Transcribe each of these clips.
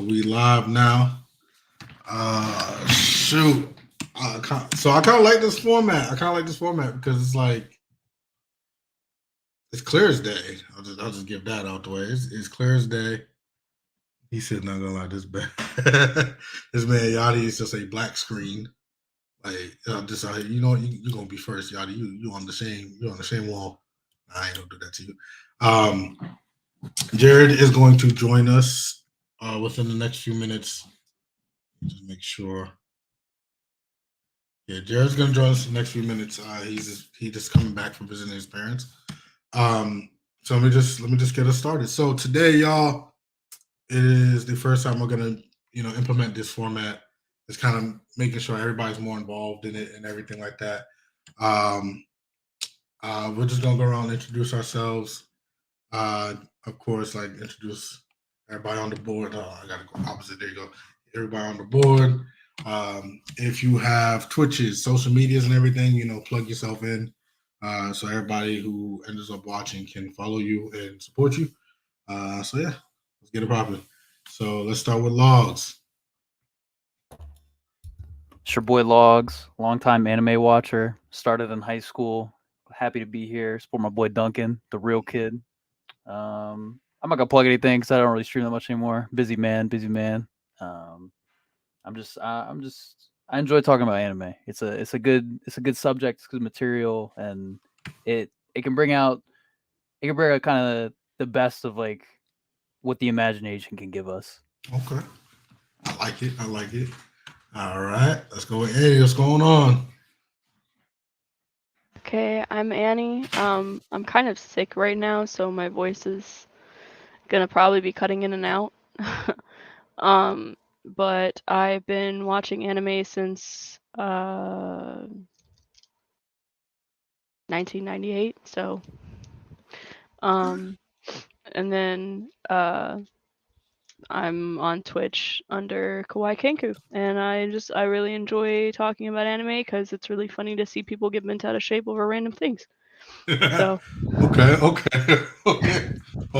we live now. Shoot. So I kind of like this format. Because it's like it's clear as day. I'll just give that out the way. It's clear as day. He said, "Not gonna lie, this bad. This man Yachty is just a black screen. Like just you're gonna be first, Yachty. You on the same wall. I ain't gonna do that to you. Jared is going to join us within the next few minutes. Just make sure. Yeah, Jared's gonna join us in the next few minutes. He just coming back from visiting his parents. So let me just get us started. So today, y'all, it is the first time we're gonna implement this format. It's kind of making sure everybody's more involved in it and everything like that. We're just gonna go around and introduce ourselves. Of course, like introduce everybody on the board. Oh, I gotta go opposite. There you go. Everybody on the board. If you have Twitches, social medias, and everything, plug yourself in. So everybody who ends up watching can follow you and support you. So yeah, let's get it popping. So let's start with Logs. It's your boy Logs, longtime anime watcher. Started in high school. Happy to be here. Support my boy Duncan, the real kid. I'm not gonna plug anything because I don't really stream that much anymore. Busy man. I enjoy talking about anime. It's a good subject. It's good material, and it can bring out kind of the best of like what the imagination can give us. Okay, I like it. All right, let's go with Eddie. What's going on? Okay, I'm Annie. I'm kind of sick right now, so my voice is gonna probably be cutting in and out. But I've been watching anime since 1998. So, and then I'm on Twitch under Kawaii Kenku, and I really enjoy talking about anime because it's really funny to see people get bent out of shape over random things. So okay. Hold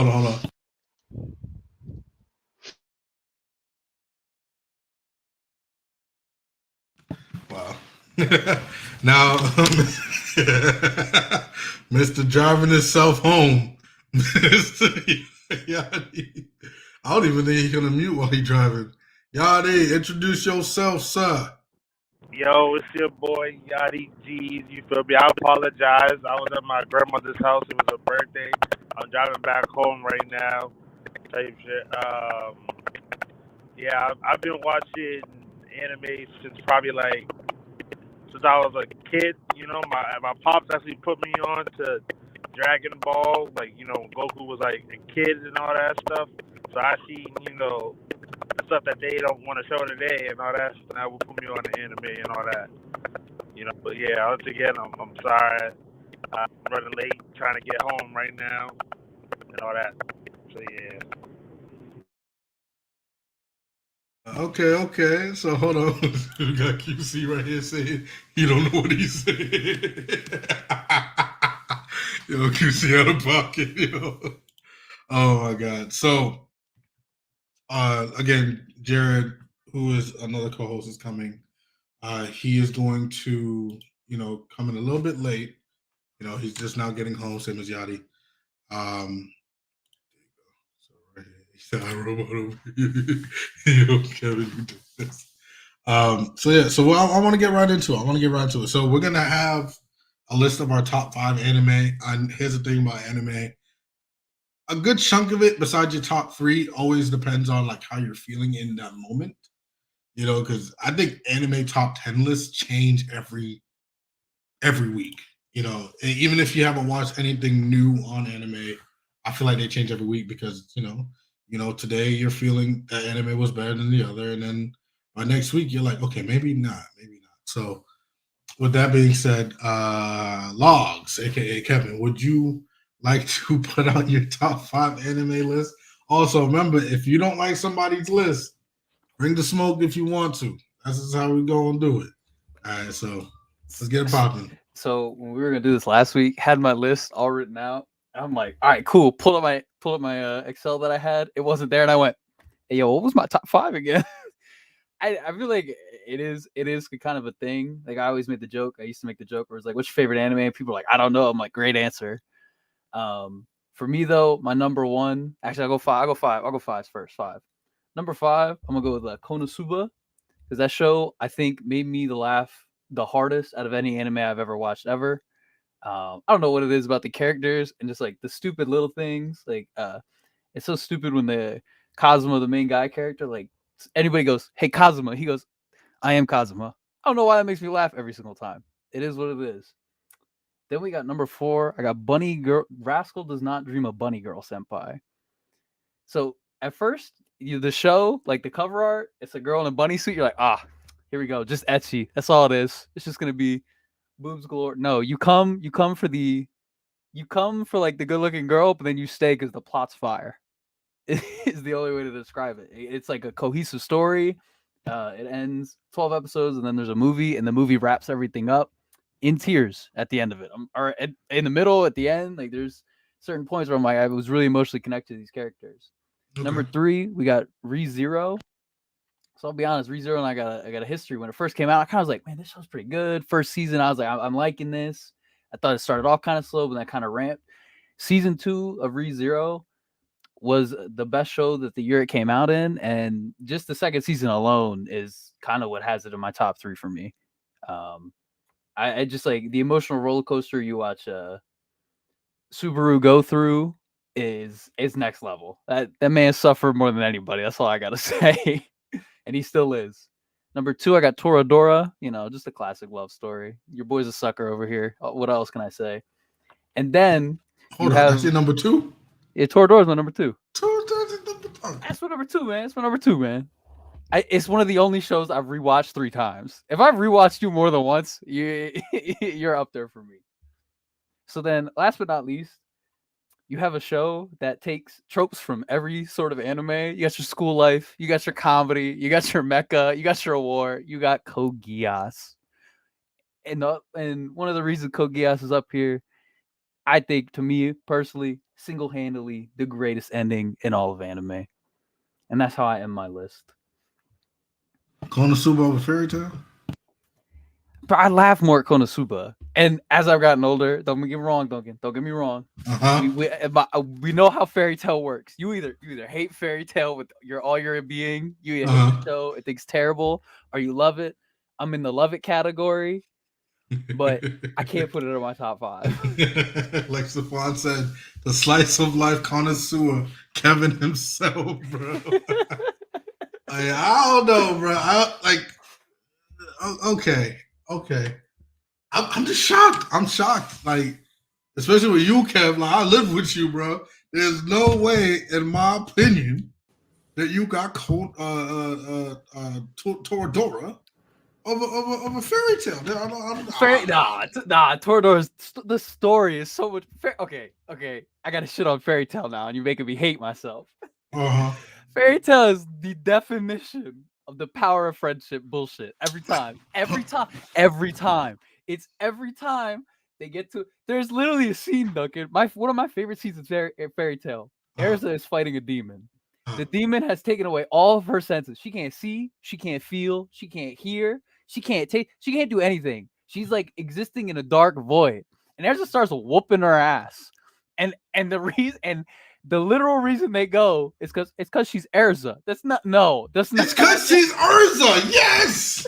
on. Wow. Now, Mr. Driving himself home. Yachty. I don't even think he's gonna mute while he's driving. Yachty, introduce yourself, sir. Yo, it's your boy Yachty G's. You feel me? I apologize. I was at my grandmother's house. It was her birthday. I'm driving back home right now. Type shit. Yeah, I've been watching anime since since I was a kid. My pops actually put me on to Dragon Ball. Goku was like a kid and all that stuff. So I seen the stuff that they don't want to show today and all that. And that will put me on the anime and all that. But yeah, once again, I'm sorry. I'm running late, trying to get home right now and all that. So yeah. Okay. So hold on. We got QC right here saying he don't know what he said. Yo, QC out of pocket, yo. Oh my god. So again, Jared, who is another co-host, is coming. He is going to, come in a little bit late. He's just now getting home, same as Yachty. So right here, he said, "I robot over here." Yo, Kevin, you did this. So I want to get right into it. So we're gonna have a list of our top 5 anime. And here's the thing about anime: a good chunk of it, besides your top 3, always depends on like how you're feeling in that moment. Because I think anime top 10 lists change every week. Even if you haven't watched anything new on anime, I feel like they change every week because today you're feeling that anime was better than the other, and then by next week you're like, okay, maybe not. So with that being said, Logs, aka Kevin, would you like to put out your top 5 anime list? Also, remember, if you don't like somebody's list, bring the smoke if you want to. That's just how we gonna do it. All right, so let's get it popping. So when we were gonna do this last week, had my list all written out. I'm like, all right, cool. Pull up my Excel that I had. It wasn't there, and I went, Hey, yo, what was my top 5 again? I feel like it is kind of a thing. Like I always made the joke. I used to make the joke where it's like, "What's your favorite anime?" And people are like, "I don't know." I'm like, "Great answer." For me though, my number one. Actually, I'll go 5. I'll go 5 first. 5. Number 5. I'm gonna go with Konosuba because that show I think made me laugh the hardest out of any anime I've ever watched ever. I don't know what it is about the characters and just like the stupid little things. Like it's so stupid when the Kazuma, the main guy character, like anybody goes, "Hey Kazuma," he goes, "I am Kazuma." I don't know why that makes me laugh every single time. It is what it is. Then we got number 4. I got Bunny Girl. Rascal Does Not Dream of Bunny Girl Senpai. So at first, the show, like the cover art, it's a girl in a bunny suit. You're like, here we go, just ecchi. That's all it is. It's just gonna be boobs galore. No, you come for like the good looking girl, but then you stay because the plot's fire. Is the only way to describe it. It's like a cohesive story. It ends 12 episodes, and then there's a movie, and the movie wraps everything up in tears at the end of it. Or in the middle, at the end, like there's certain points where I'm like, I was really emotionally connected to these characters. Okay. Number 3, we got ReZero. So I'll be honest, ReZero and I got a history. When it first came out, I kind of was like, man, this show's pretty good. First season, I was like, I'm liking this. I thought it started off kind of slow, but then kind of ramped. Season 2 of ReZero was the best show that the year it came out in, and just the second season alone is kind of what has it in my top 3 for me. I just like the emotional roller coaster you watch Subaru go through is next level. That man suffered more than anybody. That's all I gotta say, and he still is. Number 2, I got Toradora. Just a classic love story. Your boy's a sucker over here. What else can I say? And then Hold on, that's your number 2? Yeah, Toradora's my number 2. Okay. That's my number 2, man. It's my number 2, man. It's one of the only shows I've rewatched 3 times. If I've rewatched you more than once, you're up there for me. So then, last but not least, you have a show that takes tropes from every sort of anime. You got your school life, you got your comedy, you got your mecha, you got your war, you got Code Geass. And one of the reasons Code Geass is up here, I think, to me personally, single-handedly the greatest ending in all of anime. And that's how I end my list. Konosuba over Fairy Tail? But I laugh more at Konosuba. And as I've gotten older, don't get me wrong, Duncan. Don't get me wrong. We know how Fairy Tail works. You either hate Fairy Tail with all your being, you either hate the show, it thinks terrible, or you love it. I'm in the love it category, but I can't put it in my top 5. Like Stefan said, the slice of life connoisseur, Kevin himself, bro. I don't know, bro. Okay. I'm just shocked. I'm shocked. Like, especially with you, Kev. Like, I live with you, bro. There's no way, in my opinion, that you got Toradora over Fairy Tail. Toradora's the story is so much. Okay. I gotta shit on Fairy Tail now, and you're making me hate myself. Fairy Tail is the definition of the power of friendship bullshit. Every time. It's every time they get to. There's literally a scene, Duncan. One of my favorite scenes in Fairy Tail. Erza is fighting a demon. The demon has taken away all of her senses. She can't see, she can't feel, she can't hear, she can't taste, she can't do anything. She's like existing in a dark void. And Erza starts whooping her ass. And the literal reason they go is because she's Erza. That's not. It's because she's Erza. Yes,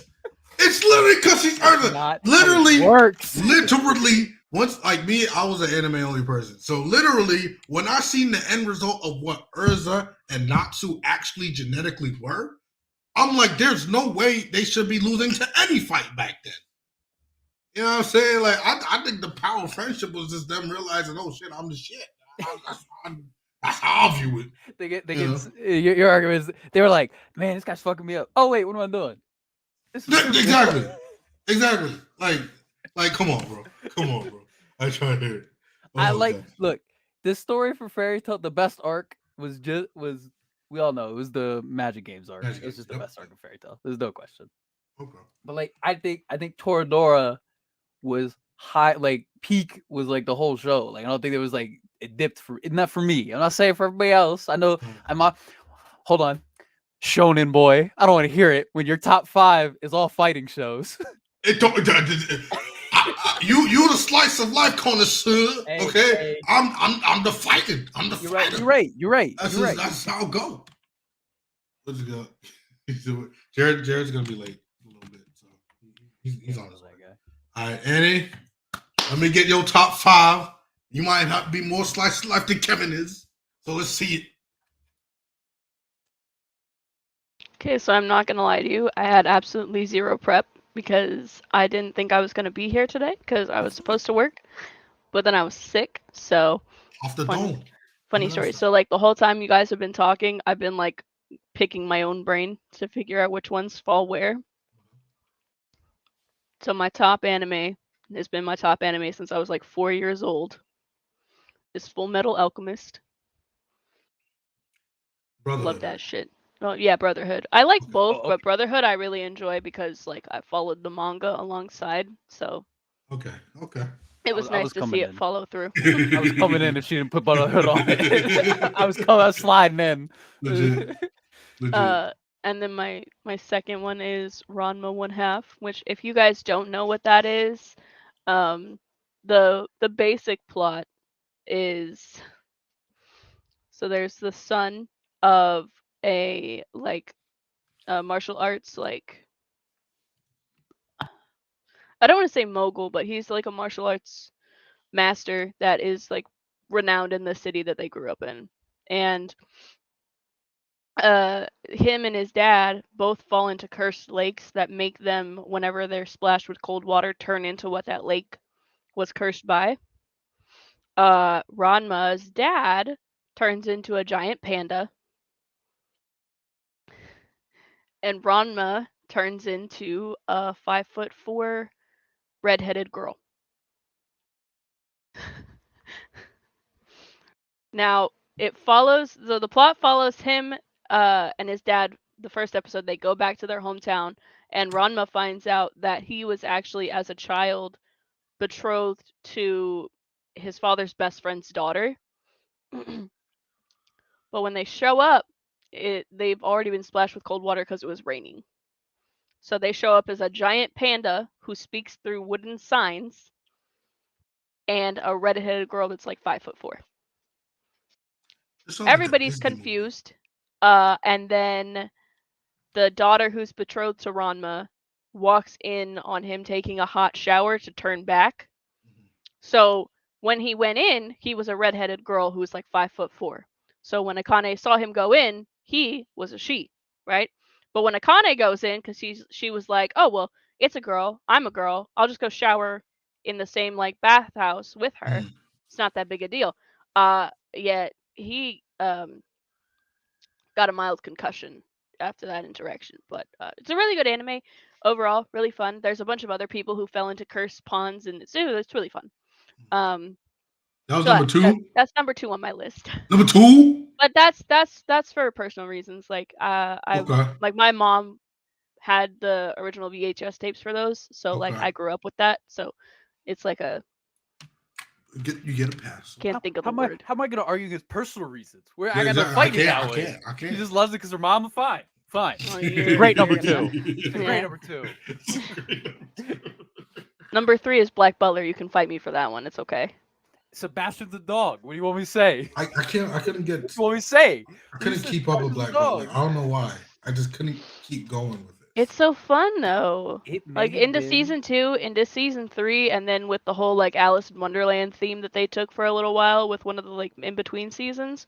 it's literally because she's Erza. Literally works. Literally, once like me, I was an anime only person. So literally, when I seen the end result of what Erza and Natsu actually genetically were, I'm like, there's no way they should be losing to any fight back then. You know what I'm saying? Like, I think the power of friendship was just them realizing, oh shit, I'm the shit. That's how I view it. Your argument is they were like, man, this guy's fucking me up. Oh wait, what am I doing? Exactly. Like, come on, bro. I try to hear it. Look, this story for Fairy Tail, the best arc was we all know it was the Magic Games arc. It was just the best arc of Fairy Tail. There's no question. Okay. But like, I think Toradora was high, like peak was like the whole show. Like, I don't think there was like it dipped for not for me. I'm not saying for everybody else. I know hold on. Shonen boy. I don't want to hear it when your top 5 is all fighting shows. It don't. You the slice of life connoisseur. Hey, Okay, hey. I'm the fighting. I'm the fighter. You're right. That's how I'll go. Let's go. Jared's gonna be late a little bit, so he's on his way. All right, Annie. Let me get your top 5. You might not be more slice of life than Kevin is, so let's see it. Okay, so I'm not gonna lie to you. I had absolutely zero prep because I didn't think I was gonna be here today because I was supposed to work, but then I was sick. So Off the dome. funny story. So like the whole time you guys have been talking, I've been like picking my own brain to figure out which ones fall where. So my top anime has been my top anime since I was like 4 years old. Is Full Metal Alchemist. Love that shit. Oh yeah, Brotherhood. I like both, but Brotherhood I really enjoy because like I followed the manga alongside, so Okay. it was nice to see it follow through. I was coming in if she didn't put Brotherhood on it. I was sliding in. Legit. And then my second one is Ranma 1/2, which if you guys don't know what that is, the basic plot is, so there's the son of a martial arts, like, I don't want to say mogul, but he's like a martial arts master that is like renowned in the city that they grew up in. And him and his dad both fall into cursed lakes that make them, whenever they're splashed with cold water, turn into what that lake was cursed by. Ranma's dad turns into a giant panda, and Ranma turns into a 5'4" redheaded girl. Now it follows, so the plot follows him and his dad. The first episode, they go back to their hometown, and Ranma finds out that he was actually, as a child, betrothed to his father's best friend's daughter. But when they show up, they've already been splashed with cold water because it was raining. So they show up as a giant panda who speaks through wooden signs, and a redheaded girl that's like 5'4". Everybody's confused. And then the daughter who's betrothed to Ranma walks in on him taking a hot shower to turn back. So when he went in, he was a redheaded girl who was like 5'4". So when Akane saw him go in, he was a she, right? But when Akane goes in, because she was like, oh well, it's a girl, I'm a girl, I'll just go shower in the same like bathhouse with her. It's not that big a deal. Yet he got a mild concussion after that interaction. But it's a really good anime overall, really fun. There's a bunch of other people who fell into cursed ponds, and it's really fun. That was number 2. That's number 2 on my list. Number 2. But that's for personal reasons. Like like my mom had the original VHS tapes for those, so like I grew up with that. So it's like you get a pass. Can't think of the word. How am I going to argue against personal reasons? I got to fight it that way. I can't. She just loves it because her mom. Fine. Oh, Great number 2. Great number 2. Number 3 is Black Butler. You can fight me for that one. It's okay. Sebastian the dog. What do you want me to say? I couldn't get. What do you want me to say? I couldn't keep up with Black Butler. I don't know why. I just couldn't keep going with it. It's so fun though. Like into season 2, into season 3, and then with the whole like Alice in Wonderland theme that they took for a little while with one of the like in between seasons.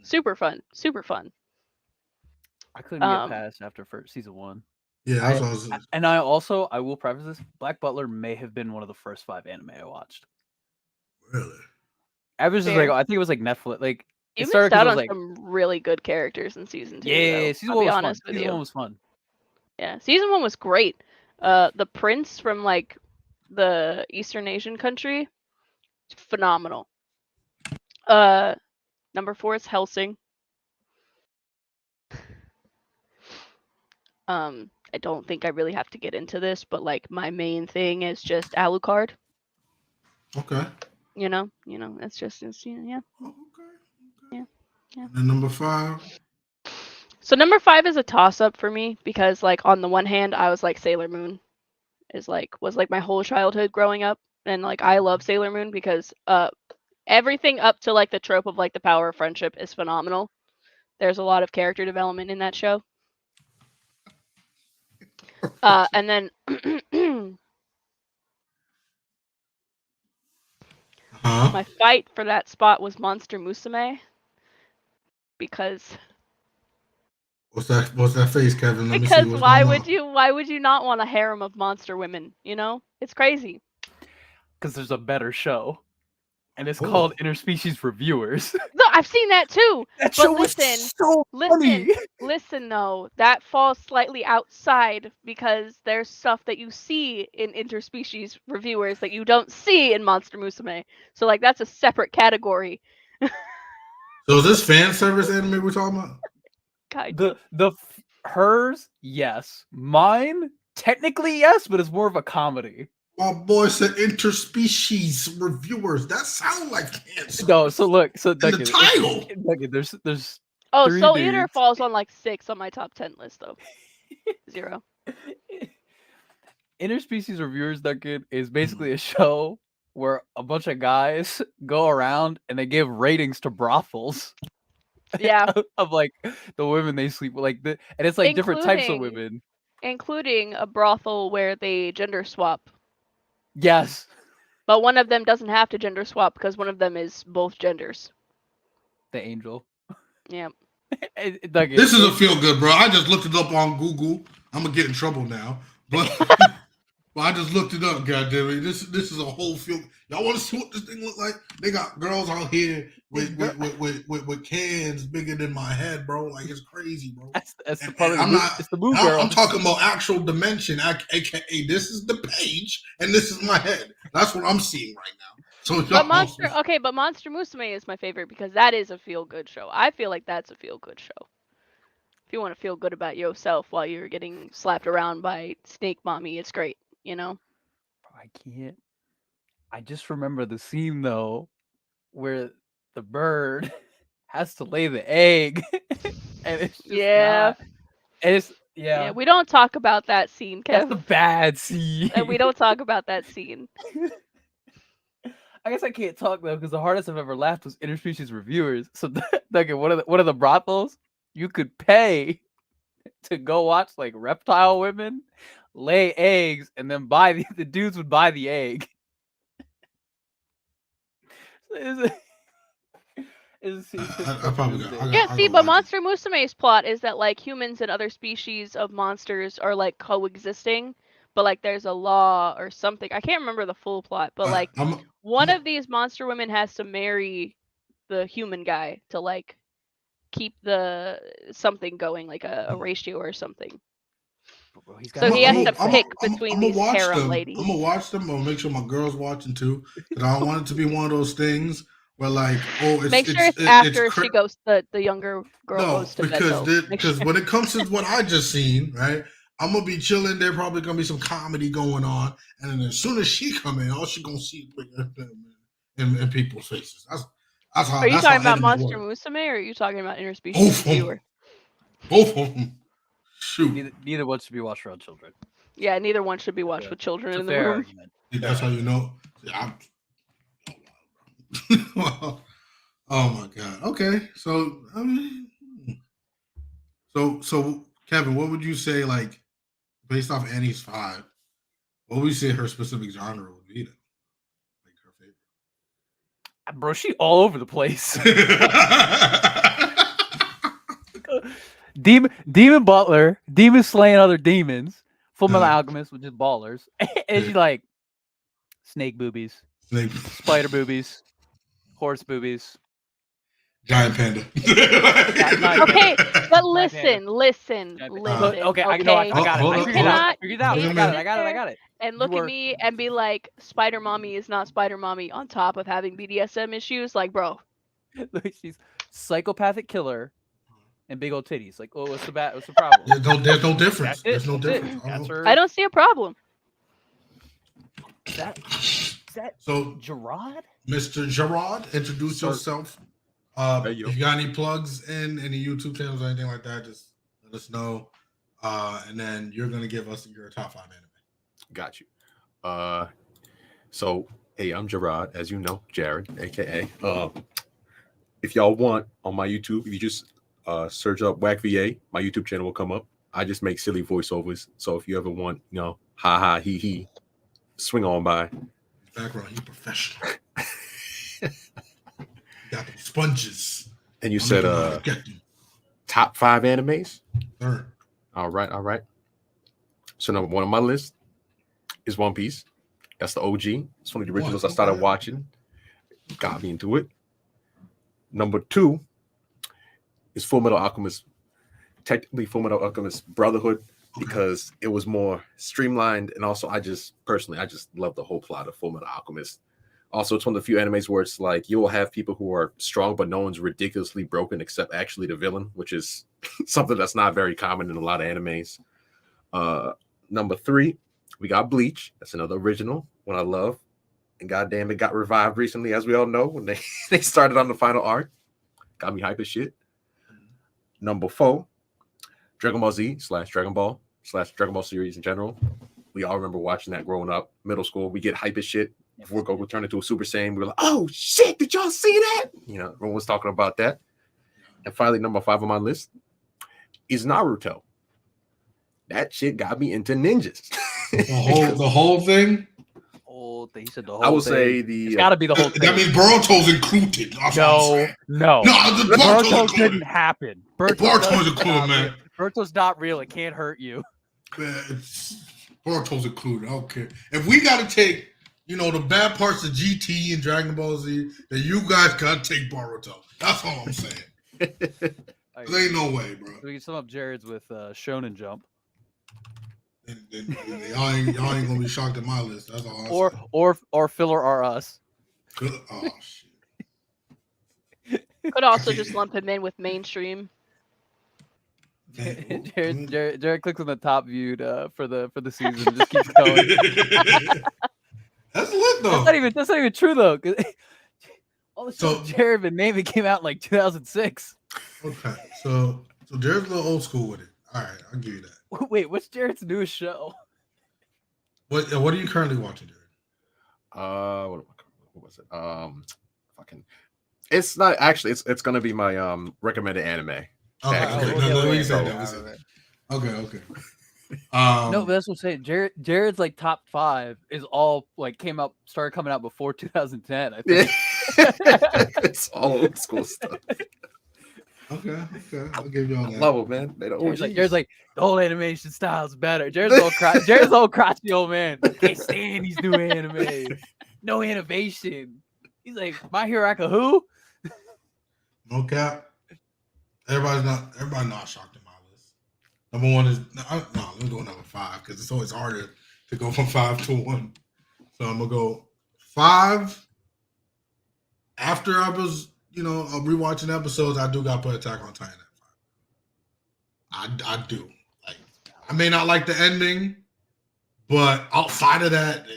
Super fun. Super fun. I couldn't get past after season 1. Yeah, I will preface this: Black Butler may have been one of the first 5 anime I watched. Really? I was just like, I think it was like Netflix. Like you missed out on some really good characters in season 2. Yeah, season 1 was fun. Season 1 was fun. Yeah, season 1 was great. The prince from like the Eastern Asian country, phenomenal. Number 4 is Hellsing. I don't think I really have to get into this, but like my main thing is just Alucard. Okay. You know, yeah. And number 5. So number 5 is a toss-up for me because, like, on the one hand, I was like Sailor Moon was like my whole childhood growing up, and like I love Sailor Moon because everything up to like the trope of like the power of friendship is phenomenal. There's a lot of character development in that show. And then my fight for that spot was Monster Musume because What's that face, Kevin? Let me see because what's why going would you not want a harem of monster women? You know, it's crazy. Because there's a better show, and it's Oh. called Interspecies Reviewers. No, I've seen that too. That But show listen, was so funny. listen though, that falls slightly outside because there's stuff that you see in Interspecies Reviewers that you don't see in Monster Musume. So like that's a separate category. So is this fan service anime we're talking about? Kind The hers, yes. Mine, technically yes, but it's more of a comedy. My boy said interspecies reviewers. That sounds like cancer. No, so look, so in the Duncan, title. Duncan, there's Oh, 3 Soul Eater dudes. falls on like 6 on my top 10 list though. 0. Interspecies Reviewers, Duncan, is basically a show where a bunch of guys go around and they give ratings to brothels. Yeah. Of like the women they sleep with, and it's like different types of women, including a brothel where they gender swap. Yes, but one of them doesn't have to gender swap because one of them is both genders. The angel. Yeah. This is a feel good, bro. I just looked it up on Google. I'm gonna get in trouble now, but well, I just looked it up. Goddamn it! This is a whole feel. Y'all want to see what this thing look like? They got girls out here with cans bigger than my head, bro. Like it's crazy, bro. That's the part of the it's the move, girl. I'm talking about actual dimension, aka this is the page and this is my head. That's what I'm seeing right now. So, but Monster Musume is my favorite because that is a feel good show. I feel like that's a feel good show. If you want to feel good about yourself while you're getting slapped around by Snake Mommy, it's great, you know? I can't. I just remember the scene though where the bird has to lay the egg. And it's just not. Yeah, we don't talk about that scene, Kev. That's the bad scene. And we don't talk about that scene. I guess I can't talk though because the hardest I've ever laughed was Interspecies Reviewers. So, Duncan, one of the brothels you could pay to go watch like reptile women lay eggs, and then buy the dudes would buy the egg. But Monster Musume's plot is that like humans and other species of monsters are like coexisting, but like there's a law or something. I can't remember the full plot, but like one of these monster women has to marry the human guy to like keep the something going, like a ratio or something. So he has to pick between these harem ladies. I'm gonna watch them. I'm gonna make sure my girl's watching too. But I don't want it to be one of those things where like, make sure it's after she goes, the younger girl goes to bed. Because when it comes to what I just seen, right, I'm gonna be chilling. There's probably gonna be some comedy going on, and then as soon as she come in, all she gonna see in people's faces. That's how. Are you talking about Monster Musume, or are you talking about Interspecies Reviewer? Both of them. Shoot. Neither one should be watched around children. Yeah, neither one should be watched with children in the room. Argument. That's how you know. Oh my god. Okay, so so Kevin, what would you say, like, based off Annie's 5? What would you say her specific genre would be? Then? Like her favorite. Bro, she all over the place. Demon Butler, demon slaying other demons, Full Metal Alchemist, which is ballers, and she's like snake boobies, spider boobies, horse boobies, giant panda. Okay, but listen. Okay, I got it. And look at me and be like, Spider Mommy is not Spider Mommy on top of having BDSM issues, like, bro. She's psychopathic killer. And big old titties. Like, oh, what's the problem? There's no difference. There's no difference. I don't see a problem. Is that so Gerard? Mr. Gerard, introduce yourself. If you got any plugs in any YouTube channels or anything like that, just Let us know, and then you're gonna give us your top 5 anime. Got you. So hey, I'm Gerard, as you know, Jared, aka. If y'all want on my YouTube, if you just search up Whack VA, my YouTube channel will come up. I just make silly voiceovers. So if you ever want, ha ha he he, swing on by. Background, you professional. You got the sponges. And you said top 5 animes? Sure. All right. So number 1 on my list is One Piece. That's the OG. It's one of the originals I started watching. Got me into it. Number 2 is Full Metal Alchemist. Technically Full Metal Alchemist Brotherhood, because it was more streamlined, and also I just love the whole plot of Full Metal Alchemist. Also, it's one of the few animes where it's like you will have people who are strong, but no one's ridiculously broken except actually the villain, which is something that's not very common in a lot of animes. Number 3, we got Bleach. That's another original one I love. And goddamn, it got revived recently, as we all know, when they started on the final arc. Got me hype as shit. Number 4, Dragon Ball Z / Dragon Ball / Dragon Ball series in general. We all remember watching that growing up, middle school. We get hype as shit. Before Goku turned into a Super Saiyan, we were like, oh shit, did y'all see that? Everyone was talking about that. And finally, number 5 on my list is Naruto. That shit got me into ninjas. The whole thing? Whole thing. He said the whole I would thing. say It's got to be the whole thing. That means Boruto's included. No. The Boruto couldn't happen. Boruto's included, man. Boruto's not real. It can't hurt you. Boruto's included. I don't care. If we got to take, the bad parts of GT and Dragon Ball Z, then you guys got to take Boruto. That's all I'm saying. There ain't no way, bro. We can sum up Jared's with Shonen Jump. And y'all ain't gonna be shocked at my list. That's all. Or Filler are us. Oh shit. Could also just lump him in with mainstream. Jared clicks on the top viewed for the season and just keeps going. That's lit though. That's not even true though. All the stuff Jared been naming came out in like 2006. Okay, so Jared's a little old school with it. All right, I'll give you that. Wait, what's Jared's newest show? What are you currently watching, Jared? What was it? It's not actually. It's gonna be my recommended anime. Okay. Okay. No, but that's what I'm saying. Jared's like top 5 is all like started coming out before 2010. I think. It's all old school stuff. Okay. I'll give you all that. Love it, man. Jared's like the old animation style's better. Jared's all crotchety old man. Can't stand these new anime. No innovation. He's like, My Hero Academia who? No cap. Everybody not shocked in my list. Number 1 is let me go number 5 because it's always harder to go from 5 to 1. So I'm gonna go 5. After I was, rewatching episodes, I do got to put Attack on Titan at 5. I do. Like, I may not like the ending, but outside of that,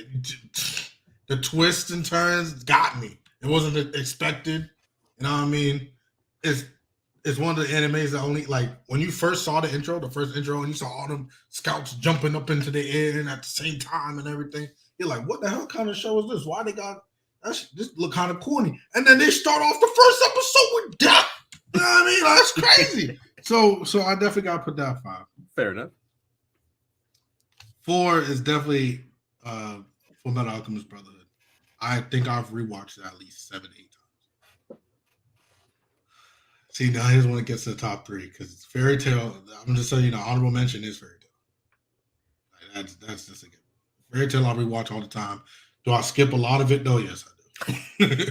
the twists and turns got me. It wasn't expected. You know what I mean? It's one of the animes that only, like, when you first saw the first intro, and you saw all them scouts jumping up into the air and at the same time and everything, you're like, what the hell kind of show is this? Why they got this look kind of corny? And then they start off the first episode with death. You know what I mean? That's crazy. So I definitely got to put that 5. Fair enough. 4 is definitely Full Metal Alchemist Brotherhood. I think I've rewatched it at least 7, 8 times. See, now here's when it gets to the top 3 because it's Fairy Tail. I'm just saying, honorable mention is Fairy Tail. Like, that's just a good. Fairy Tail I rewatch all the time. Do I skip a lot of it? No, yes, I do.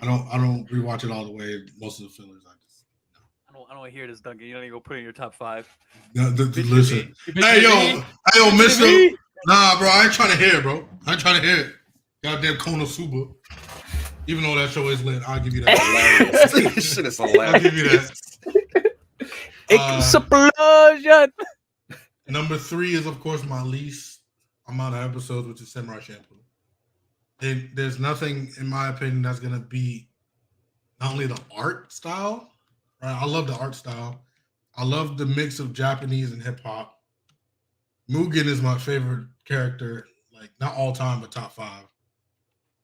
I don't rewatch it all the way. Most of the fillers, I just. No. I don't want to hear this, Duncan. You don't even go put it in your top 5. No, listen. Hey, yo, Mister. Nah, bro, I ain't trying to hear it, bro. I ain't trying to hear it. Goddamn Konosuba. Even though that show is lit, I'll give you that. This shit is hilarious. I'll give you that. Explosion! Number 3 is, of course, my least amount of episodes, which is Samurai Champloo. There's nothing, in my opinion, that's going to be not only the art style, right? I love the art style. I love the mix of Japanese and hip hop. Mugen is my favorite character, like not all time, but top 5.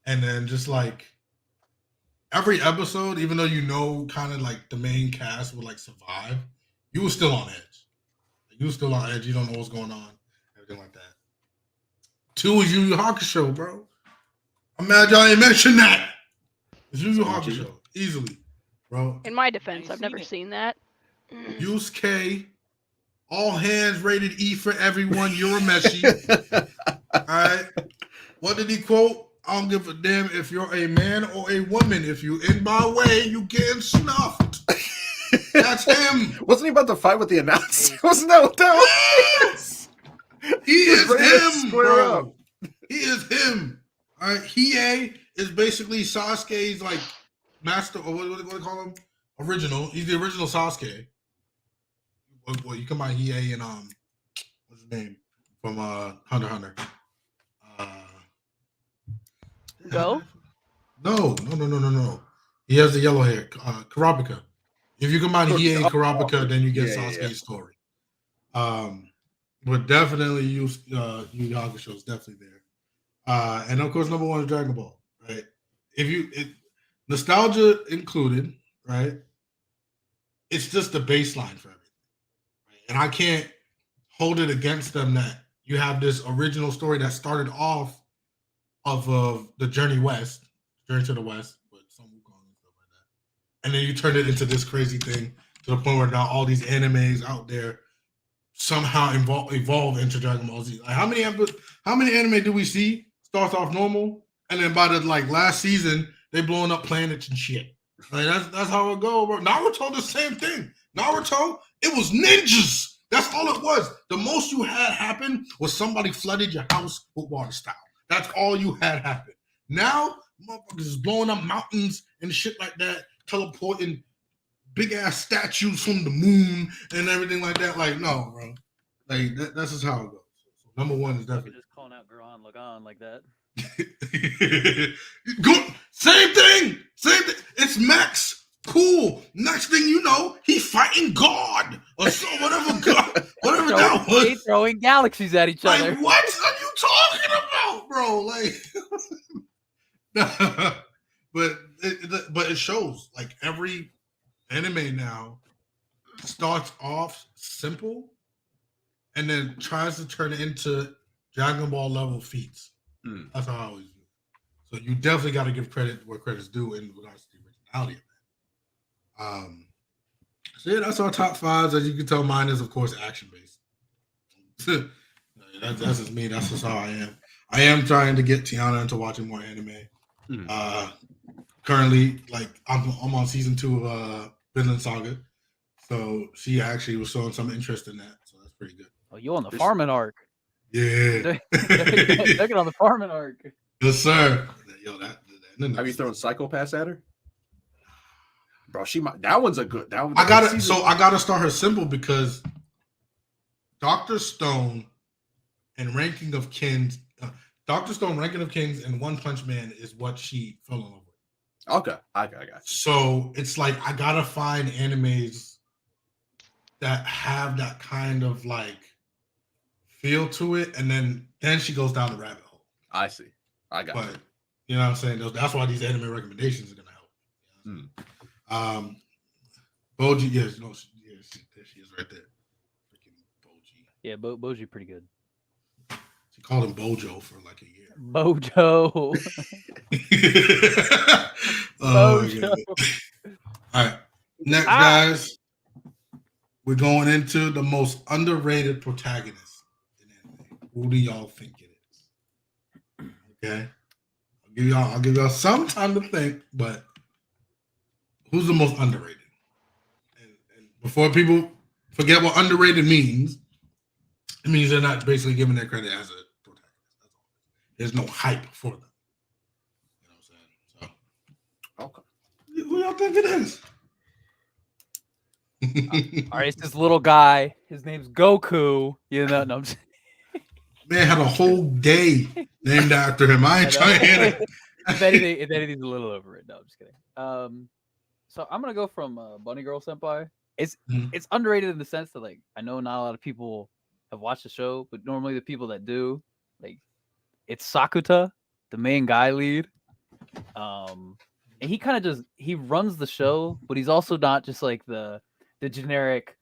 And then just like every episode, even though you know kind of like the main cast would like survive, you were still on edge. You were still on edge. You don't know what's going on, everything like that. 2 is Yu Yu Hakusho, bro. I'm mad y'all ain't mentioned that. It's Yu Yu Hakusho, easily, bro. In my defense, I've never seen that. Yusuke, all hands rated E for everyone. Urameshi. All right. What did he quote? I don't give a damn if you're a man or a woman. If you in my way, you getting snuffed. That's him. Wasn't he about to fight with the announcer? Wasn't that what that was? He is ready to him, square bro. up. He is him. All right. Hiei is basically Sasuke's like master, or what do they call him? Original. He's the original Sasuke. Well, you combine Hiei and what's his name from Hunter x Hunter? Go? No. He has the yellow hair. Kurapika. If you combine Hiei and Kurapika, then you get Sasuke's story. But definitely Yu Yu Hakusho is definitely there. And of course, number 1 is Dragon Ball, right? Nostalgia included, right? It's just the baseline for everything. Right? And I can't hold it against them that you have this original story that started off of the Journey to the West, with some Wukong and stuff like that. And then you turn it into this crazy thing to the point where now all these animes out there somehow evolve into Dragon Ball Z. Like how many anime do we see starts off normal, and then by the like last season they blowing up planets and shit. Like that's how it go, bro. Naruto the same thing. Naruto, it was ninjas. That's all it was. The most you had happen was somebody flooded your house with water style. That's all you had happen. Now, motherfuckers is blowing up mountains and shit like that, teleporting big ass statues from the moon and everything like that. Like, no, bro. Like that's just how it goes. So number 1 is definitely Just calling out Gohan Lagan like that. Same thing. It's Max. Cool. Next thing you know, he fighting God or so whatever God, whatever that was. They throwing galaxies at each Like, other. what are you talking about, bro? Like, but it shows like every anime now starts off simple and then tries to turn it into Dragon Ball level feats. That's how I always do. So you definitely got to give credit where credit's due in regards to the originality of that. So yeah, that's our top 5s. As you can tell, mine is of course action based. That's just me. That's just how I am. I am trying to get Tiana into watching more anime. Currently, like I'm on season 2 of Vinland Saga, so she actually was showing some interest in that. So that's pretty good. Oh, you on the farming arc? Yeah, Looking on the farming arc. Yes, sir. Yo, Have you thrown Psychopaths at her? Bro, that one's a good. I gotta start her simple because Dr. Stone and Ranking of Kings, Dr. Stone, Ranking of Kings, and One Punch Man is what she fell in love with. Okay, I got you. So it's like I gotta find animes that have that kind of like feel to it, and then she goes down the rabbit hole. I see. I got But you know what I'm saying? That's why these anime recommendations are gonna help. Boji, she is right there. Freaking Boji. Yeah, Boji pretty good. She called him Bojo for like a year. Bojo. Bojo. All right. Next, guys, we're going into the most underrated protagonist in anime. Who do y'all think it is? Okay. I'll give y'all some time to think, but who's the most underrated? And before people forget what underrated means, it means they're not basically giving their credit as a protagonist. That's all. There's no hype for them. You know what I'm saying? So, okay. Who y'all think it is? All right, it's this little guy. His name's Goku. You know, no, I'm just... Man had a whole day named after him. I ain't trying to hear it. If anything's a little over it. No, I'm just kidding. So I'm gonna go from Bunny Girl Senpai. it's Mhm. it's underrated in the sense that like I know not a lot of people have watched the show, but normally the people that do, like it's Sakuta, the main guy lead. And he kind of just he runs the show, but he's also not just like the generic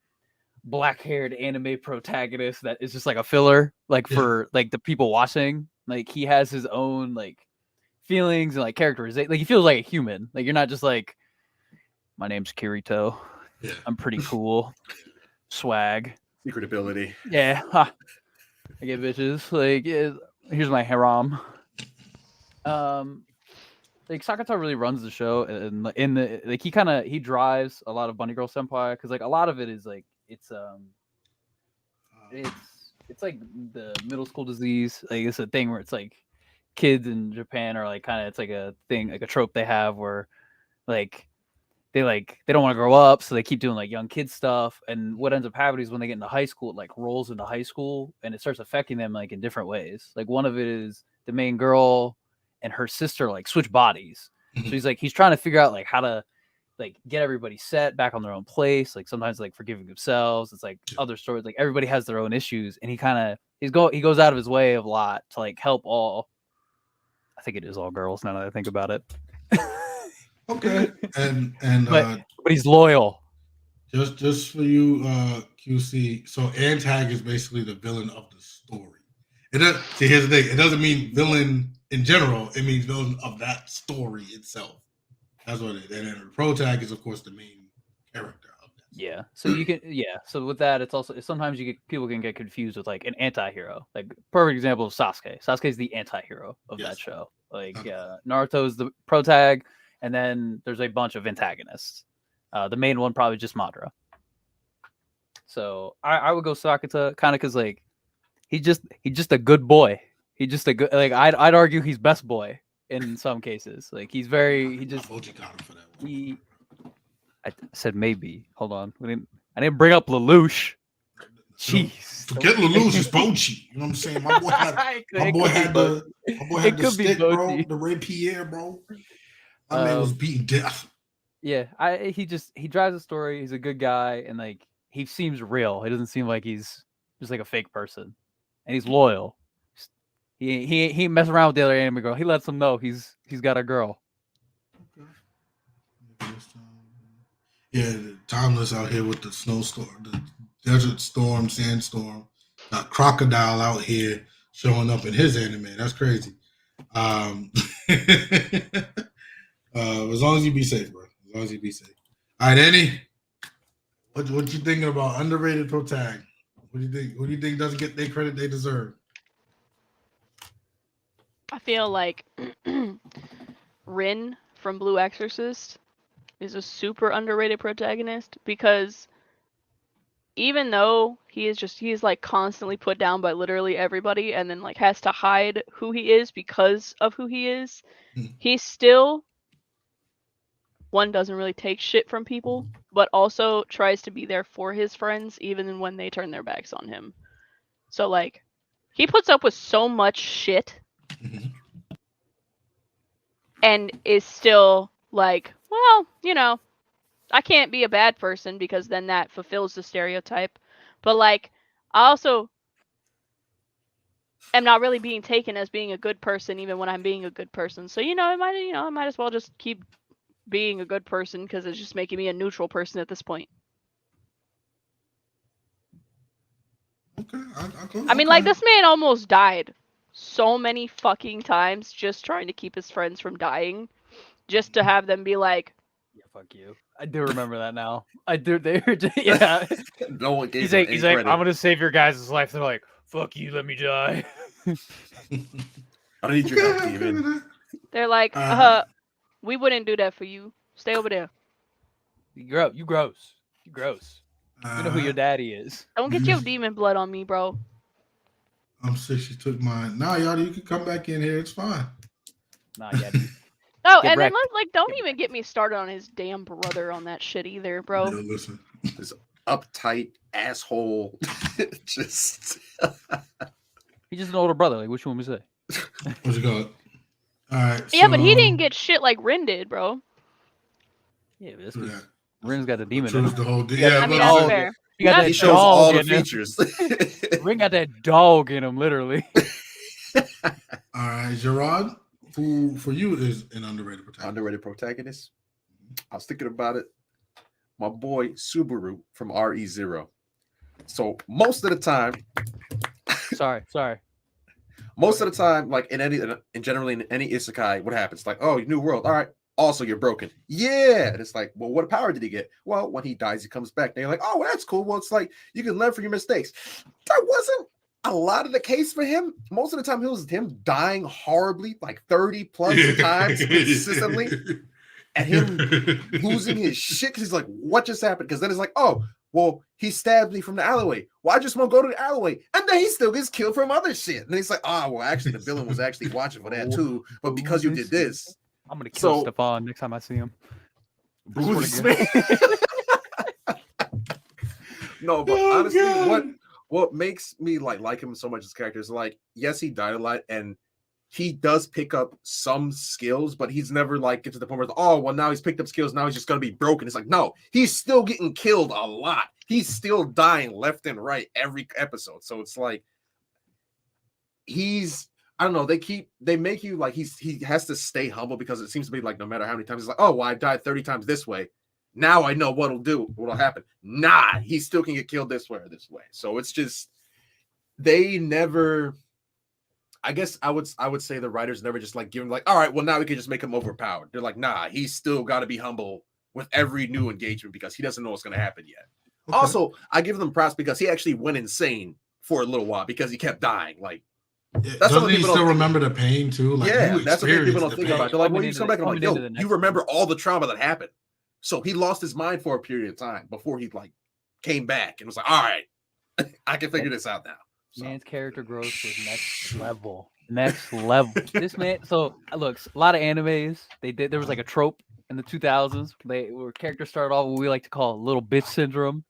black-haired anime protagonist that is just like a filler, like Yeah. for like the people watching. Like he has his own like feelings and like characterization. Like he feels like a human. Like you're not just like, my name's Kirito. Yeah. I'm pretty cool. Swag. Secret ability. Yeah. Ha. I get bitches. Like here's my harem. Like Sakuta really runs the show, and in the like he drives a lot of Bunny Girl Senpai because like a lot of it is like it's like the middle school disease. Like it's a thing where it's like kids in Japan are like kind of it's like a thing like a trope they have where like they don't want to grow up, so they keep doing like young kid stuff. And what ends up happening is when they get into high school, it like rolls into high school and it starts affecting them like in different ways. Like one of it is the main girl and her sister like switch bodies. So he's trying to figure out like how to like get everybody set back on their own place. Like sometimes like forgiving themselves. It's like other stories. Like everybody has their own issues, and he goes out of his way a lot to like help all. I think it is all girls now that I think about it. Okay, and but he's loyal. Just for you, QC. So Antag is basically the villain of the story. See, here's the thing. It doesn't mean villain in general. It means villain of that story itself. That's what it is. And then the protag is, of course, the main character of that. Yeah. So you can So with that, it's also sometimes people can get confused with like an anti-hero. Like perfect example of Sasuke. Sasuke is the anti-hero of that show. Like Naruto's the protag, and then there's a bunch of antagonists. The main one probably just Madara. So I would go Sakuta kind of because like he's just a good boy. He's just a good I'd argue he's best boy in some cases. Like he's very he just he. I said maybe. Hold on. I didn't bring up Lelouch. Jeez. Forget Lelouch. It's Bochi. You know what I'm saying? My boy had the stick, bro. The Ray Pierre, bro. My man was beating death. Yeah, he drives a story. He's a good guy, and like he seems real. He doesn't seem like he's just like a fake person, and he's loyal. He mess around with the other anime girl. He lets them know he's got a girl. Yeah, Timeless out here with the snowstorm, the desert storm, sandstorm. Got Crocodile out here showing up in his anime. That's crazy. As long as you be safe, bro. As long as you be safe. All right, Annie. What you thinking about underrated protag? What do you think? Who do you think doesn't get their credit they deserve? I feel like Rin from Blue Exorcist is a super underrated protagonist because even though he's like constantly put down by literally everybody and then like has to hide who he is because of who he is, he still doesn't really take shit from people, but also tries to be there for his friends even when they turn their backs on him. So like he puts up with so much shit and is still like, well, you know, I can't be a bad person because then that fulfills the stereotype. But like, I also am not really being taken as being a good person even when I'm being a good person. So I might as well just keep being a good person because it's just making me a neutral person at this point. Okay, I mean, like, this man almost died so many fucking times just trying to keep his friends from dying, just to have them be like, yeah, fuck you. I do remember that now. I do. They were just, yeah. No one gave He's like, I'm gonna save your guys' life. They're like, fuck you, let me die. I don't need your help, Steven. They're like, we wouldn't do that for you. Stay over there. You gross. You gross. You know who your daddy is. Don't get your demon blood on me, bro. I'm sick. She took mine. Nah, y'all, you can come back in here. It's fine. Nah, yeah. Dude. Oh, and then don't even get me started on his damn brother on that shit either, bro. No, listen. This uptight asshole. Just. He's just an older brother. Like, what you want me to say? What's it called? All right. Yeah, but he didn't get shit like Rin did, bro. Yeah, but this was Rin's got the demon. Choose In the him. whole. Yeah, Yeah, I mean, but that's dog. fair. He got That's that He fair. shows all dog the in him. features. Rin got that dog in him, literally. all right, Gerard. Who for you is an underrated protagonist? Underrated protagonist. I was thinking about it. My boy Subaru from RE0. So most of the time, Sorry. most of the time, like generally in any isekai, what happens? Like, oh, new world. All right. Also, you're broken. Yeah. And it's like, well, what power did he get? Well, when he dies, he comes back. And you're like, oh, well, that's cool. Well, it's like you can learn from your mistakes. That wasn't a lot of the case for him. Most of the time, it was him dying horribly, like 30 plus times consistently, and him losing his shit because he's like, what just happened? Because then it's like, oh, well, he stabbed me from the alleyway. Well, I just won't go to the alleyway. And then he still gets killed from other shit. And he's like, well, actually, the villain was actually watching for that too. But because you did this, I'm gonna kill Stefan next time I see him. Bruce Smith. No, but honestly, what makes me like him so much as character is like, yes, he died a lot, and he does pick up some skills, but he's never like get to the point where well, now he's picked up skills, now he's just gonna be broken. It's like, no, he's still getting killed a lot. He's still dying left and right every episode. So it's like I don't know. They make you like he has to stay humble because it seems to be like no matter how many times he's like, oh, well, I died 30 times this way. Now I know what'll happen. Nah, he still can get killed this way or this way. So it's just they never. I guess I would say the writers never just like give him like, all right, well now we can just make him overpowered. They're like, nah, he's still got to be humble with every new engagement because he doesn't know what's going to happen yet. Okay. Also, I give them props because he actually went insane for a little while because he kept dying. Like. Yeah, that's what people still remember the pain too. Like, yeah, that's what people don't think about. They're like, well, you come back and I'm like, yo, you remember all the trauma that happened. So he lost his mind for a period of time before he like came back and was like, all right, I can figure this out now. So. Man's character growth was next level. This man. So look, a lot of animes. There was like a trope in the 2000s. Where characters started off what we like to call little bitch syndrome,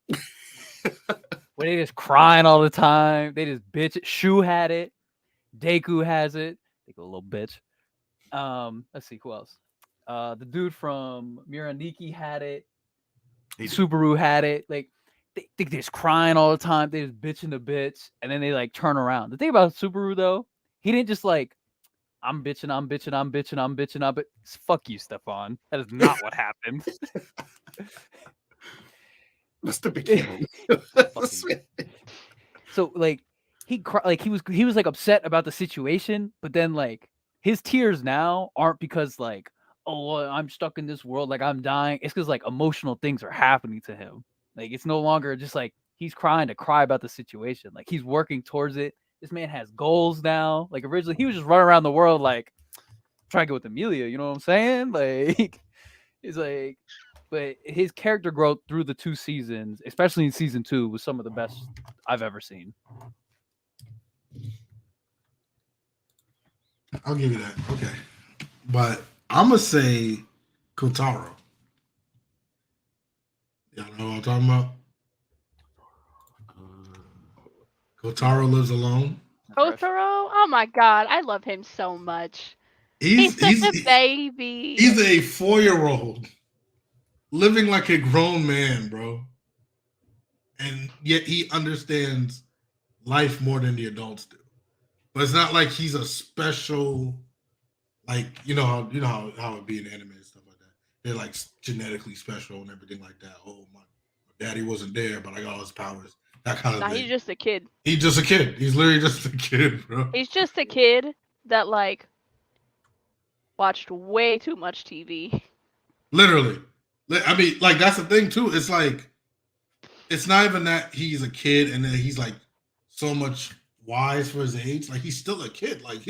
where they just crying all the time. They just bitch. Shu had it. Deku has it. They go a little bitch. Let's see who else. The dude from Miraniki had it. Subaru had it. Like they just crying all the time. They just bitching the bitch, and then they like turn around. The thing about Subaru though, he didn't just like, I'm bitching. But fuck you, Stefan. That is not what happened. Must have been. So like. He was like upset about the situation, but then like his tears now aren't because like, oh, I'm stuck in this world, like I'm dying. It's because like emotional things are happening to him. Like it's no longer just like he's crying to cry about the situation. Like he's working towards it. This man has goals now. Like originally he was just running around the world like trying to get with Amelia. You know what I'm saying? Like it's like, but his character growth through the 2 seasons, especially in season 2, was some of the best I've ever seen. I'll give you that. Okay. But I'm going to say Kotaro. Y'all know what I'm talking about? Kotaro lives alone. Kotaro? Oh my god, I love him so much. He's such a baby. He's a 4-year-old living like a grown man, bro. And yet he understands life more than the adults do. But it's not like he's a special, like, you know how it be in anime and stuff like that. They're like genetically special and everything like that. Oh, my daddy wasn't there, but I got all his powers. That kind of thing. He's just a kid. He's just a kid. He's literally just a kid, bro. He's just a kid that like watched way too much TV. Literally. I mean, like that's the thing too. It's like it's not even that he's a kid and that he's like so much wise for his age. Like he's still a kid. Like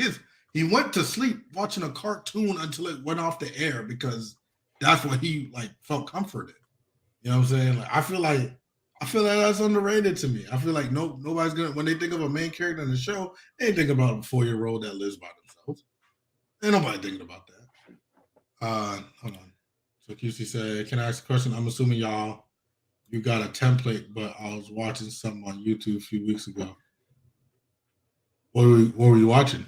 he went to sleep watching a cartoon until it went off the air because that's what he like felt comforted. You know what I'm saying? Like I feel like that's underrated to me. I feel like nobody's gonna, when they think of a main character in the show, they ain't think about a 4-year-old that lives by themselves. Ain't nobody thinking about that. Hold on. So QC said, can I ask a question? I'm assuming you got a template, but I was watching something on YouTube a few weeks ago. What were you watching?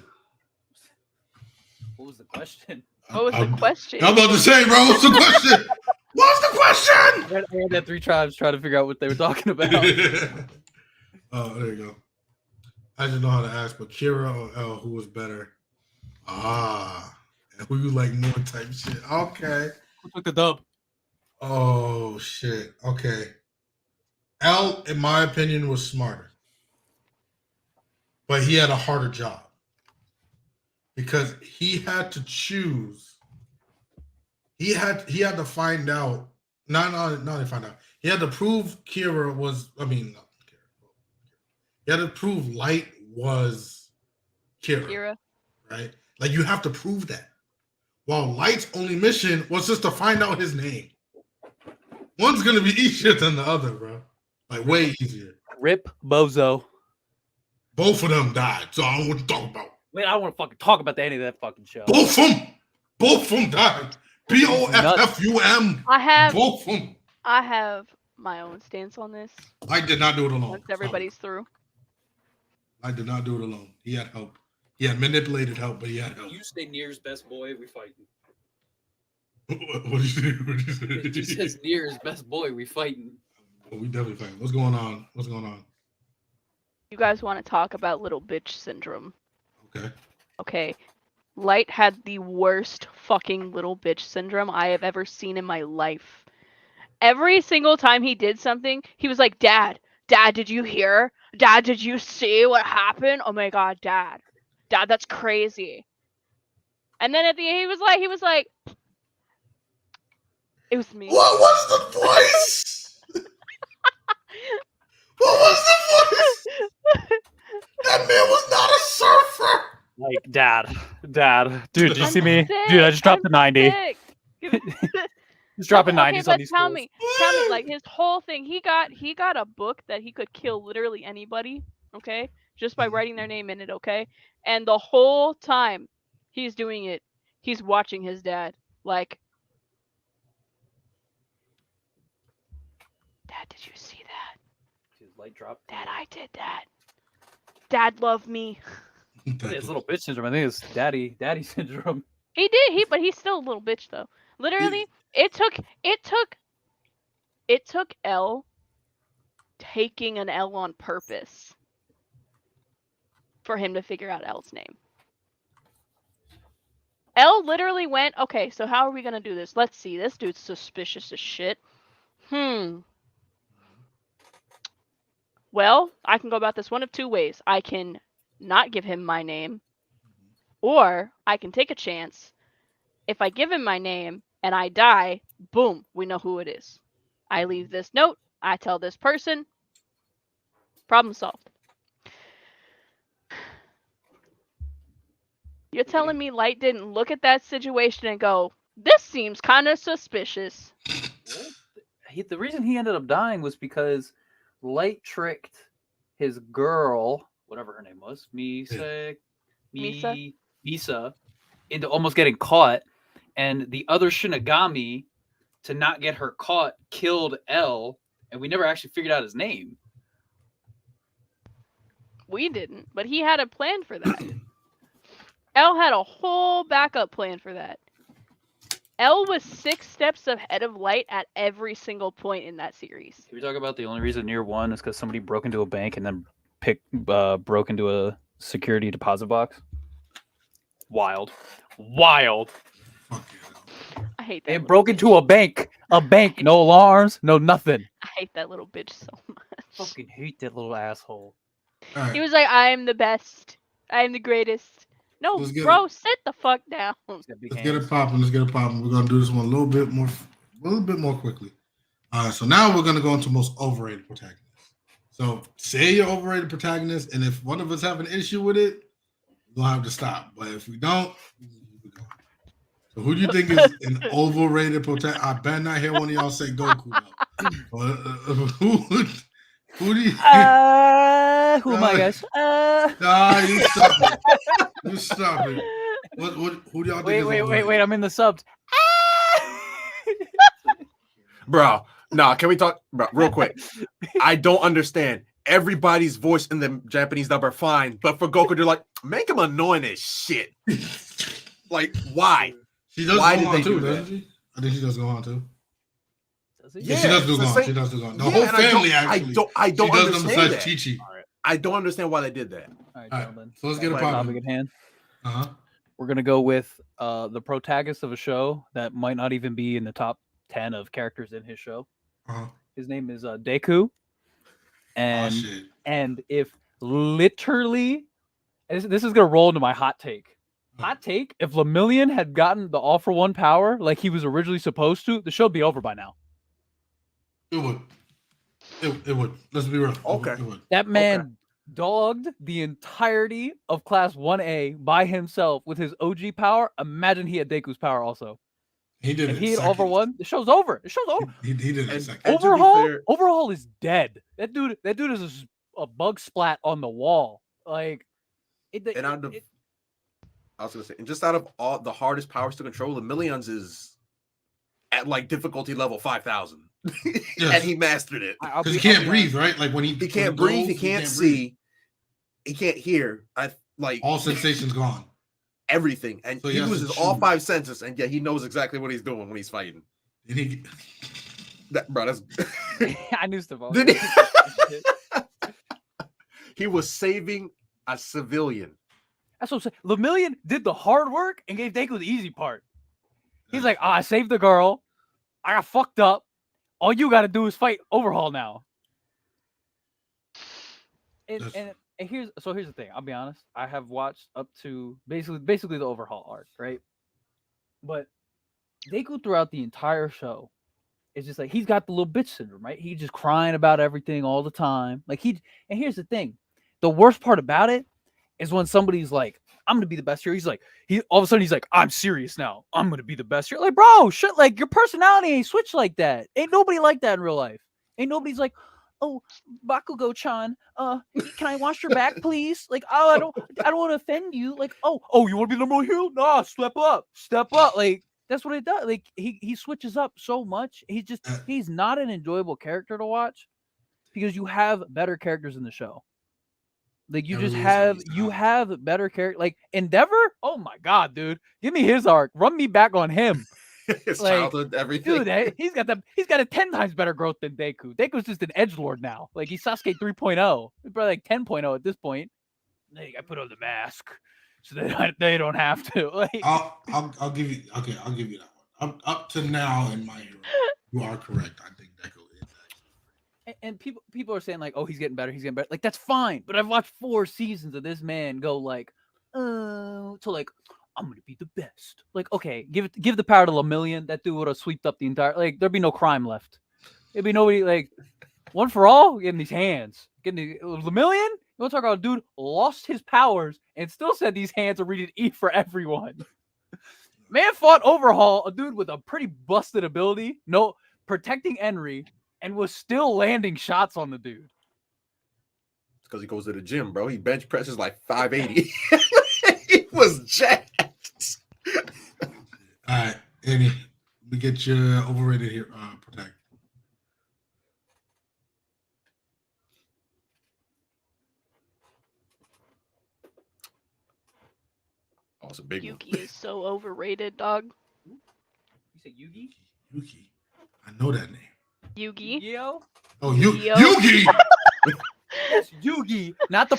What was the question? What was the question? I'm about to say, bro, what's the question? What's the question? I had that 3 times trying to figure out what they were talking about. Oh, there you go. I just know how to ask, but Kira or L, who was better? And who you like more type shit. Okay. Who took the dub? Oh shit. Okay. L, in my opinion, was smarter, but he had a harder job because he had to choose. He had to find out. Not to find out. He had to prove Kira was. I mean, not Kira. He had to prove Light was Kira. Right? Like you have to prove that. While Light's only mission was just to find out his name. One's gonna be easier than the other, bro. Like way easier. Rip Bozo. Both of them died, so I don't want to talk about. Wait, I don't want to fucking talk about any of that fucking show. Both of them died. BOFFUM. Both of them. I have my own stance on this. I did not do it alone. Once everybody's through. I did not do it alone. He had help. He had manipulated help, but he had help. You say Nier's best boy, we fighting. What did you say? It just says Nier's best boy, we fighting. Oh, we definitely fighting. What's going on? What's going on? You guys want to talk about little bitch syndrome? Okay. Okay. Light had the worst fucking little bitch syndrome I have ever seen in my life. Every single time he did something, he was like, Dad, did you hear? Dad, did you see what happened? Oh my god, Dad, that's crazy. And then at the end, he was like, it was me. What was the voice? What was the voice? That man was not a surfer. Like, Dad, dude, did you see me? Sick. Dude, I just dropped a 90. Sick. Just dropping Okay, 90s but on these tell fools. me, like his whole thing. He got a book that he could kill literally anybody. Okay, just by writing their name in it. Okay, and the whole time he's doing it, he's watching his dad. Like, Dad, did you see that? Light drop. Dad, I did that. Dad loved me. It's little bitch syndrome. I think it's daddy syndrome. He did. But he's still a little bitch though. Literally, it took L taking an L on purpose for him to figure out L's name. L literally went, okay, so how are we gonna do this? Let's see. This dude's suspicious as shit. Well, I can go about this one of two ways. I can not give him my name, or I can take a chance. If I give him my name and I die, boom, we know who it is. I leave this note, I tell this person, problem solved. You're telling me Light didn't look at that situation and go, this seems kind of suspicious. The reason he ended up dying was because Light tricked his girl, whatever her name was, Misa, into almost getting caught. And the other Shinigami, to not get her caught, killed L, and we never actually figured out his name. We didn't, but he had a plan for that. L had a whole backup plan for that. L was 6 steps ahead of Light at every single point in that series. Can we talk about the only reason Nier won is because somebody broke into a bank and then broke into a security deposit box? Wild. I hate that. They broke into a bank, no alarms, no nothing. I hate that little bitch so much. Fucking hate that little asshole. Right. He was like, I am the best. I am the greatest. No, bro, sit the fuck down. Let's get it popping. We're gonna do this one a little bit more quickly. So now we're gonna go into most overrated protagonists. So say your overrated protagonist, and if one of us have an issue with it, we'll have to stop. But if we don't, we go. So who do you think is an overrated protagonist? I better not hear one of y'all say Goku though. Who do you? Who am I, guys? Nah, you stop it. You stop it. Who do y'all think? Wait! I'm in the subs. Bro, nah, can we talk, bro, real quick? I don't understand. Everybody's voice in the Japanese dub are fine, but for Goku, they're like, make him annoying as shit. Like, why? She does why go did on they too, do that? doesn't she? I think she does go on too. Does he? Yeah, she does do it's the gone. same- She does do gone. The Yeah, whole and family actually. I don't she does them understand besides that. Chi-Chi. I don't understand why they did that. All right, All right, gentlemen. so let's back get to a the pop. topic at hand. Uh-huh. We're gonna go with the protagonist of a show that might not even be in the top 10 of characters in his show. Uh-huh. His name is Deku, Oh and shit. if literally, this is gonna roll into my hot take. Hot take: if Lemillion had gotten the All for One power like he was originally supposed to, the show'd be over by now. It would. It would. Let's be real. Okay. It would. That man dogged the entirety of Class 1A by himself with his OG power. Imagine he had Deku's power also. He did If it. he in had All for seconds. One, the show's over. The show's over. He did it in And- seconds. and to be Overhaul, fair- Overhaul is dead. That dude is a bug splat on the wall. Like, And I was gonna say, and just out of all the hardest powers to control, the Millions is at like difficulty level 5,000, and he mastered it. Because he can't breathe, right? Like when he can't breathe, he can't see, he can't hear. All sensations gone. Everything, and So he he has to uses all choose. 5 senses, and yet he knows exactly what he's doing when he's fighting. And he That's I knew stuff. Did he was saving a civilian. That's what I'm saying. Lemillion did the hard work and gave Deku the easy part. He's like, I saved the girl. I got fucked up. All you got to do is fight Overhaul now. And here's the thing. I'll be honest. I have watched up to basically the Overhaul arc, right? But Deku throughout the entire show is just like he's got the little bitch syndrome, right? He's just crying about everything all the time. And here's the thing. The worst part about it is when somebody's like, I'm gonna be the best here. He's like, all of a sudden he's like, I'm serious now. I'm gonna be the best here. Like, bro, shit, like your personality ain't switched like that. Ain't nobody like that in real life. Ain't nobody's like, oh, Bakugo-chan, can I wash your back, please? Like, oh, I don't want to offend you. Like, oh, you want to be number one hero? Nah, step up. Like, that's what it does. Like, he switches up so much. He's not an enjoyable character to watch because you have better characters in the show. Like you just have better character. Like Endeavor, oh my god, dude, give me his arc. Run me back on him. His Like, childhood, everything. Dude, he's got a 10 times better growth than Deku. Deku's just an edgelord now. Like he's Sasuke 3.0. He's probably like 10.0 at this point. Like I put on the mask so that they don't have to. Like I'll give you I'll give you that one. Up to now in my hero, you are correct. I think Deku is actually. And people are saying like, oh, he's getting better. Like that's fine. But I've watched 4 seasons of this man go like, to like, I'm gonna be the best. Like, okay, give the power to Lemillion. That dude would have swept up the entire. Like, there'd be no crime left. There'd be nobody like one for all getting these hands. Lemillion. You want to talk about a dude lost his powers and still said these hands are rated E for everyone. Man fought Overhaul, a dude with a pretty busted ability, no protecting Enri, and was still landing shots on the dude. It's because he goes to the gym, bro. He bench presses like 580. He was jacked. All right, Annie, we get your overrated here. Protect. Oh, it's a big Yuki one. is so overrated, dog. You say Yugi? Yuki. I know that name. Yugi. Yu-Gi-Oh? Oh, Yu-Gi-Oh. Yugi. Yes, Yugi, not the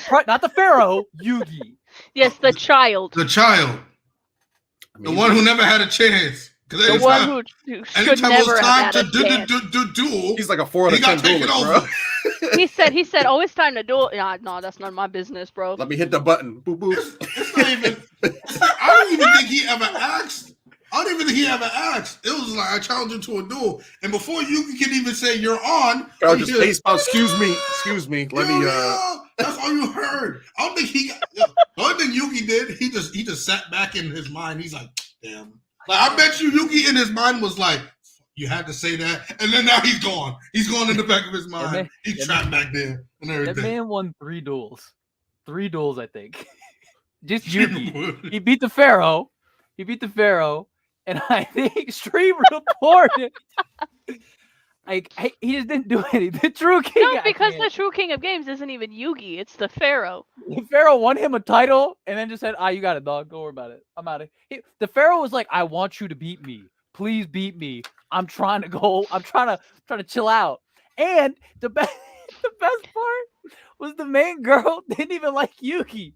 pharaoh. Yugi. Yes, the child. The child. The one who never had a chance. The one who should anytime it never was have time had to a chance. duel, He's like a 4 out of he got 10 taken duelist, over. bro. He said, oh, it's time to duel. Nah, no, that's none of my business, bro. Let me hit the button. Boop, boop. It's not even. I don't even think he ever asked. I don't even think he ever asked. It was like I challenged him to a duel, and before you can even say you're on, Bro, you just hear, face. Excuse me. Let me. That's all you heard. I don't think he. The only thing Yuki did, he just sat back in his mind. He's like, damn. Like I bet you, Yuki in his mind was like, you had to say that, and then now he's gone. He's gone in the back of his mind. He's trapped back there and everything. That man won 3 duels. 3 duels, I think. Just Yugi. He beat the pharaoh. And I think Stream reported like he just didn't do anything. The True King. No, because the true king of games isn't even Yugi. It's the Pharaoh. The Pharaoh won him a title and then just said, you got it, dog. Don't worry about it. I'm out of here. The Pharaoh was like, I want you to beat me. Please beat me. I'm trying to chill out. And the best part was the main girl didn't even like Yuki.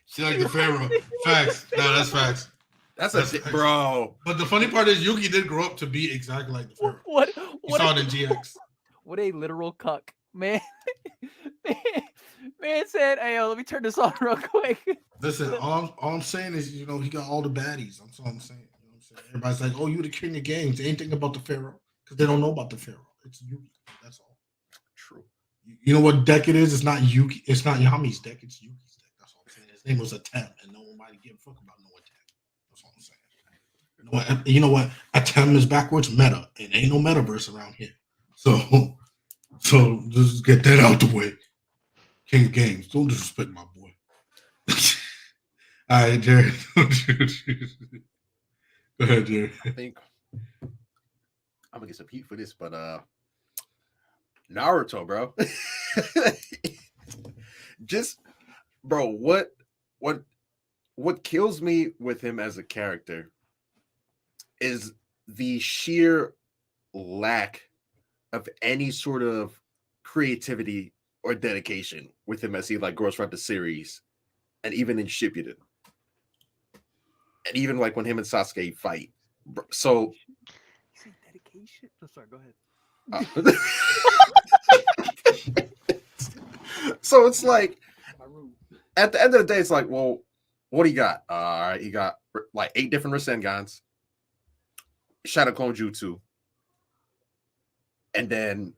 She like the Pharaoh. Facts. No, that's facts. That's facts. bro. But the funny part is Yuki did grow up to be exactly like the Pharaoh. What You saw it in GX. What a literal cuck, man. Man said, "Hey, yo, let me turn this on real quick." Listen, all I'm saying is, he got all the baddies. That's all I'm saying. You know what I'm saying? Everybody's like, "Oh, you the king of games." They ain't thinking about the Pharaoh because they don't know about the Pharaoh. It's Yuki. That's all. True. You know what deck it is? It's not Yuki. It's not Yami's deck. It's Yuki's deck. That's all I'm saying. His name was Atem, and nobody give a fuck about no Atem. That's all I'm saying. You know what? Atem is backwards meta, and ain't no metaverse around here. So just get that out the way. King of games. Don't disrespect my boy. All right, Jared. Go ahead, Jared. I think I'm gonna get some heat for this, but Naruto, bro. Just, bro, what kills me with him as a character is the sheer lack of any sort of creativity or dedication with him as he like grows throughout the series, and even in Shippuden, and even like when him and Sasuke fight. So, dedication. Oh, sorry, go ahead. So it's like at the end of the day, it's like, well, what do you got? All right, he got like 8 different Rasengans, Shadow Clone Jutsu, and then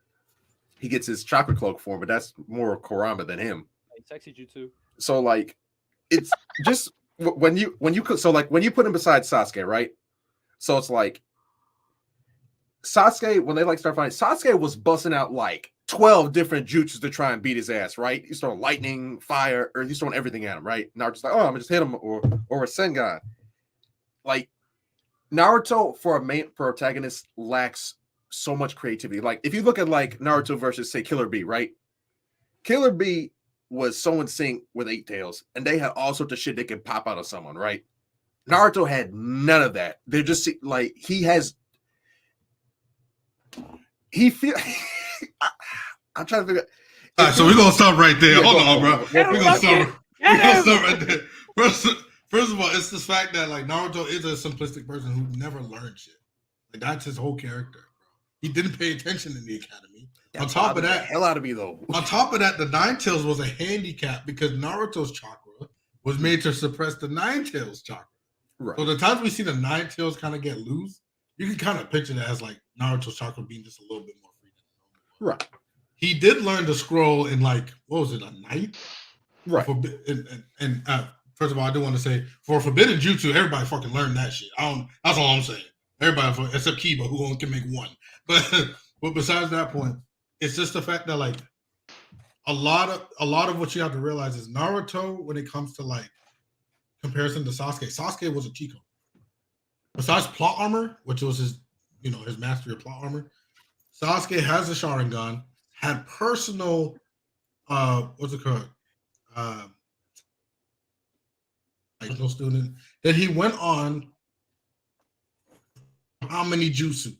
he gets his chakra cloak form, but that's more Kurama than him. Sexy Jutsu. So like, it's just when you put him beside Sasuke, right? So it's like Sasuke, when they like start fighting, Sasuke was busting out like 12 different jutsus to try and beat his ass, right? He's throwing lightning, fire, or he's throwing everything at him, right? Naruto's like, oh, I'm gonna just hit him or a Sengan. Like Naruto for a main protagonist lacks so much creativity. Like if you look at like Naruto versus say Killer Bee, right? Killer Bee was so in sync with Eight Tails, and they had all sorts of shit they could pop out of someone, right? Naruto had none of that. They're just like I'm trying to figure out. All right, so we're gonna stop right there. Hold on, bro. We're gonna stop right there. First of all, it's the fact that like Naruto is a simplistic person who never learned shit. Like that's his whole character, bro. He didn't pay attention in the academy. On top of that, hell out of me though. On top of that, the Nine Tails was a handicap because Naruto's chakra was made to suppress the Nine Tails chakra. Right. So the times we see the Nine Tails kind of get loose, you can kind of picture that as like Naruto's chakra being just a little bit more free. Right. He did learn the scroll in like, what was it, a night? Right. First of all, I do want to say for Forbidden Jutsu, everybody fucking learned that shit. That's all I'm saying. Everybody except Kiba, who only can make one. But besides that point, it's just the fact that like a lot of what you have to realize is Naruto, when it comes to like comparison to Sasuke was a Chico. Besides plot armor, which was his mastery of plot armor, Sasuke has a Sharingan, had personal what's it called? Like no student. Then he went on how many jutsus?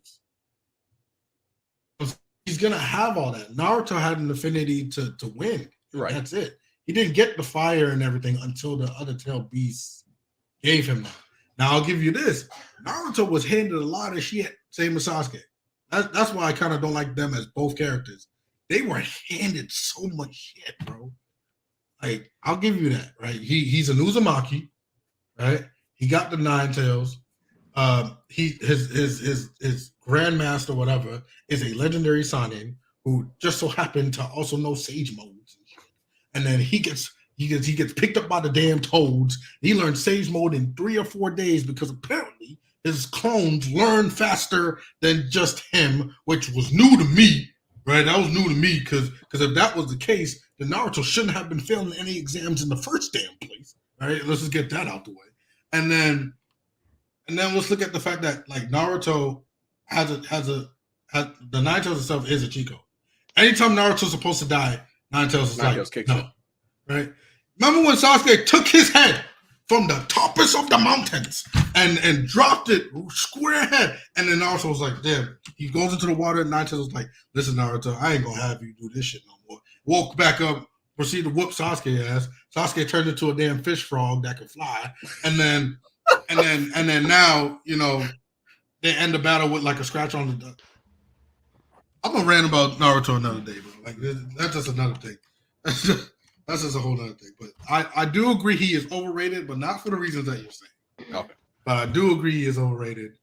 He's gonna have all that. Naruto had an affinity to win. Right. That's it. He didn't get the fire and everything until the other tail beasts gave him that. Now I'll give you this. Naruto was handed a lot of shit, same as Sasuke. That's why I kind of don't like them as both characters. They were handed so much shit, bro. Like, I'll give you that, right? He's an Uzumaki, right? He got the Nine Tails. His grandmaster, whatever, is a legendary Sanin who just so happened to also know Sage modes and shit. And then he gets picked up by the damn toads. He learned Sage mode in 3 or 4 days because apparently his clones learn faster than just him, which was new to me, right? That was new to me because if that was the case, then Naruto shouldn't have been failing any exams in the first damn place, right? Let's just get that out the way. And then let's look at the fact that like Naruto has the Nine Tails itself is a Chico. Anytime Naruto's supposed to die, Nine Tails is no, right? Remember when Sasuke took his head from the toppest of the mountains and dropped it square head. And then Naruto was like, damn. He goes into the water and Nine Tails was like, listen, Naruto, I ain't gonna have you do this shit no more. Woke back up, proceeded to whoop Sasuke ass. Sasuke turned into a damn fish frog that could fly. And then now, you know, they end the battle with like a scratch on the duck. I'm gonna rant about Naruto another day, bro. Like that's just another thing. That's just a whole other thing. But I do agree he is overrated, but not for the reasons that you're saying. Okay. But I do agree he is overrated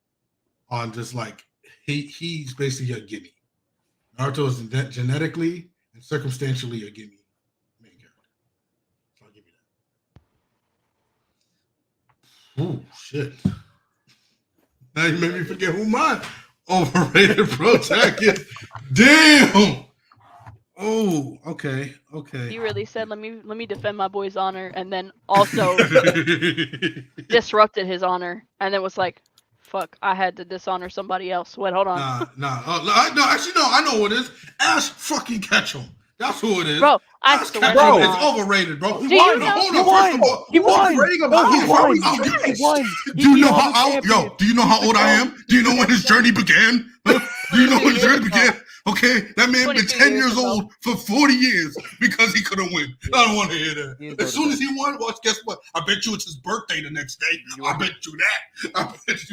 on just like he's basically a gimme. Naruto is genetically and circumstantially a gimme main character. So I'll give you that. Oh shit. Now you made me forget who my overrated protagonist. Damn. Oh, okay. He really said, "Let me defend my boy's honor," and then also disrupted his honor, and then was like, "Fuck, I had to dishonor somebody else." Wait, hold on. Nah. No, actually, no. I know what it is. Ash fucking Ketchum. That's who it is. Bro, I Ash swear to Ketchum is God. overrated, bro. Do you know- Hold on. First of all, He won. Rating him No, high. he won. Okay. He won. Do you He know beat all how the old? champions. Yo, do you know how old I am? Do you know when his journey began? Huh? Do you know when his journey began? Okay, that man been 22 10 years years ago. old for 40 years because he couldn't win. I don't want to hear He is that. As soon voted as he won, watch, guess what? I bet you it's his birthday the next day. I bet you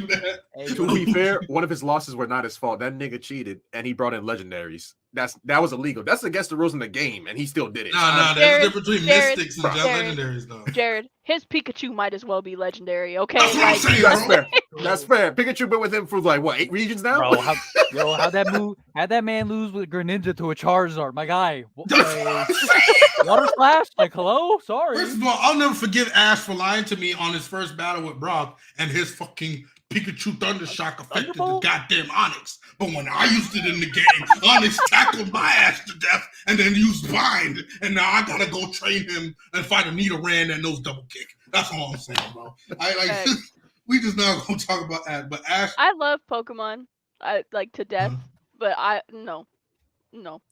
that. Hey, To be fair, one of his losses were not his fault. That nigga cheated and he brought in legendaries. That was illegal. That's against the rules in the game, and he still did it. Nah, there's a Jared, difference between Jared, mystics and Jared. legendaries, though. Jared, his Pikachu might as well be legendary. Okay, That's what I'm like saying, That's bro. fair. That's fair. Pikachu been with him for like what 8 regions now? Bro, how'd that man lose with Greninja to a Charizard? My guy. Water Splash? Like, hello? Sorry. First of all, I'll never forgive Ash for lying to me on his first battle with Brock and his fucking Pikachu Thunder Shock affected the Thunderbolt? goddamn Onyx. But when I used it in the game, Onyx tackled my ass to death and then used Bind. And now I gotta go train him and fight a Nidoran that knows double kick. That's all I'm saying, bro. Okay. We just not gonna talk about Ash, but Ash. I love Pokemon, I like to death, but no.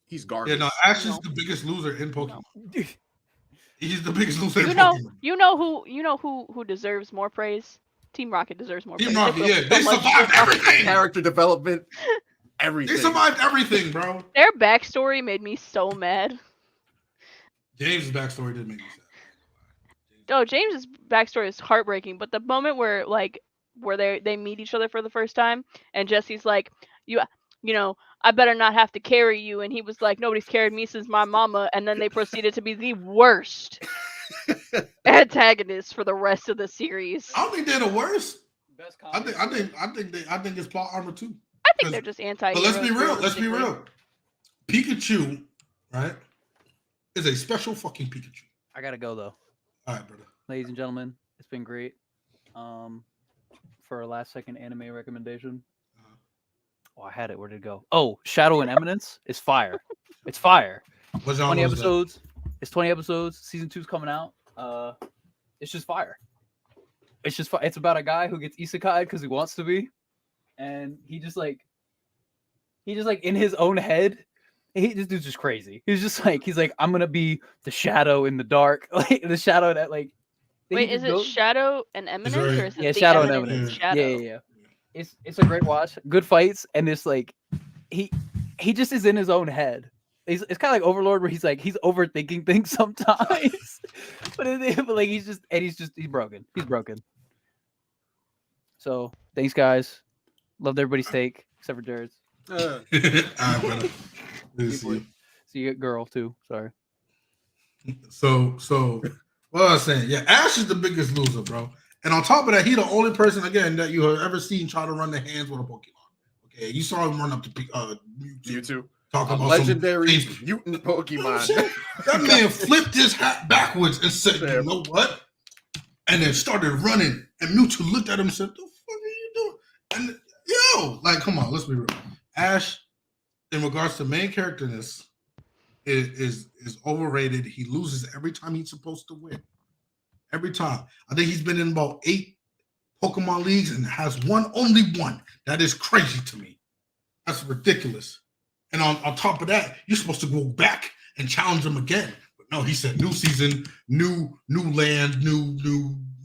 He's garbage. Yeah, no, Ash is No. the biggest loser in Pokemon. He's the biggest loser in You Pokemon. know who deserves more praise? Team Rocket deserves more Team praise. Rocket, built yeah, they so much survived shit. everything. Character development, everything. They survived everything, bro. Their backstory made me so mad. James' backstory did make me sad. Oh, James's backstory is heartbreaking, but the moment where they meet each other for the first time, and Jesse's like, you know, I better not have to carry you, and he was like, nobody's carried me since my mama, and then they proceeded to be the worst antagonists for the rest of the series. I don't think they're the worst. Best I think it's plot armor too. I think they're just anti. But let's be real. Pikachu, right, is a special fucking Pikachu. I gotta go though. All right, brother. Ladies and gentlemen, it's been great. For our last second anime recommendation. Oh, I had it. Where did it go? Oh, Shadow and Eminence is fire. It's fire. What genre 20 is that? episodes. It's 20 episodes. Season 2's coming out. It's just fire. It's just it's about a guy who gets isekai because he wants to be, and he just like in his own head. This dude's just crazy. He's like I'm gonna be the shadow in the dark, like the shadow that like. Wait, is it Shadow and Eminence, or is it Yeah, the Shadow and Eminence Eminence. Shadow? Yeah. It's a great watch. Good fights, and it's like he just is in his own head. It's kind of like Overlord, where he's overthinking things sometimes, but like he's broken. He's broken. So thanks, guys. Loved everybody's take except for Jared's. All right, brother. Good to see you. See you, girl too. Sorry. So what I was saying, yeah, Ash is the biggest loser, bro. And on top of that, he the only person again that you have ever seen try to run the hands with a Pokemon. Okay, you saw him run up to Mewtwo. talking A about legendary some mutant Pokemon. That man flipped his hat backwards and said, "You know what?" And then started running. And Mewtwo looked at him and said, "The fuck are you doing?" And like, come on, let's be real. Ash, in regards to main characterness, is overrated. He loses every time he's supposed to win. Every time. I think he's been in about 8 Pokemon leagues and has only one. That is crazy to me. That's ridiculous. And on top of that, you're supposed to go back and challenge him again. But no, he said new season, new land, new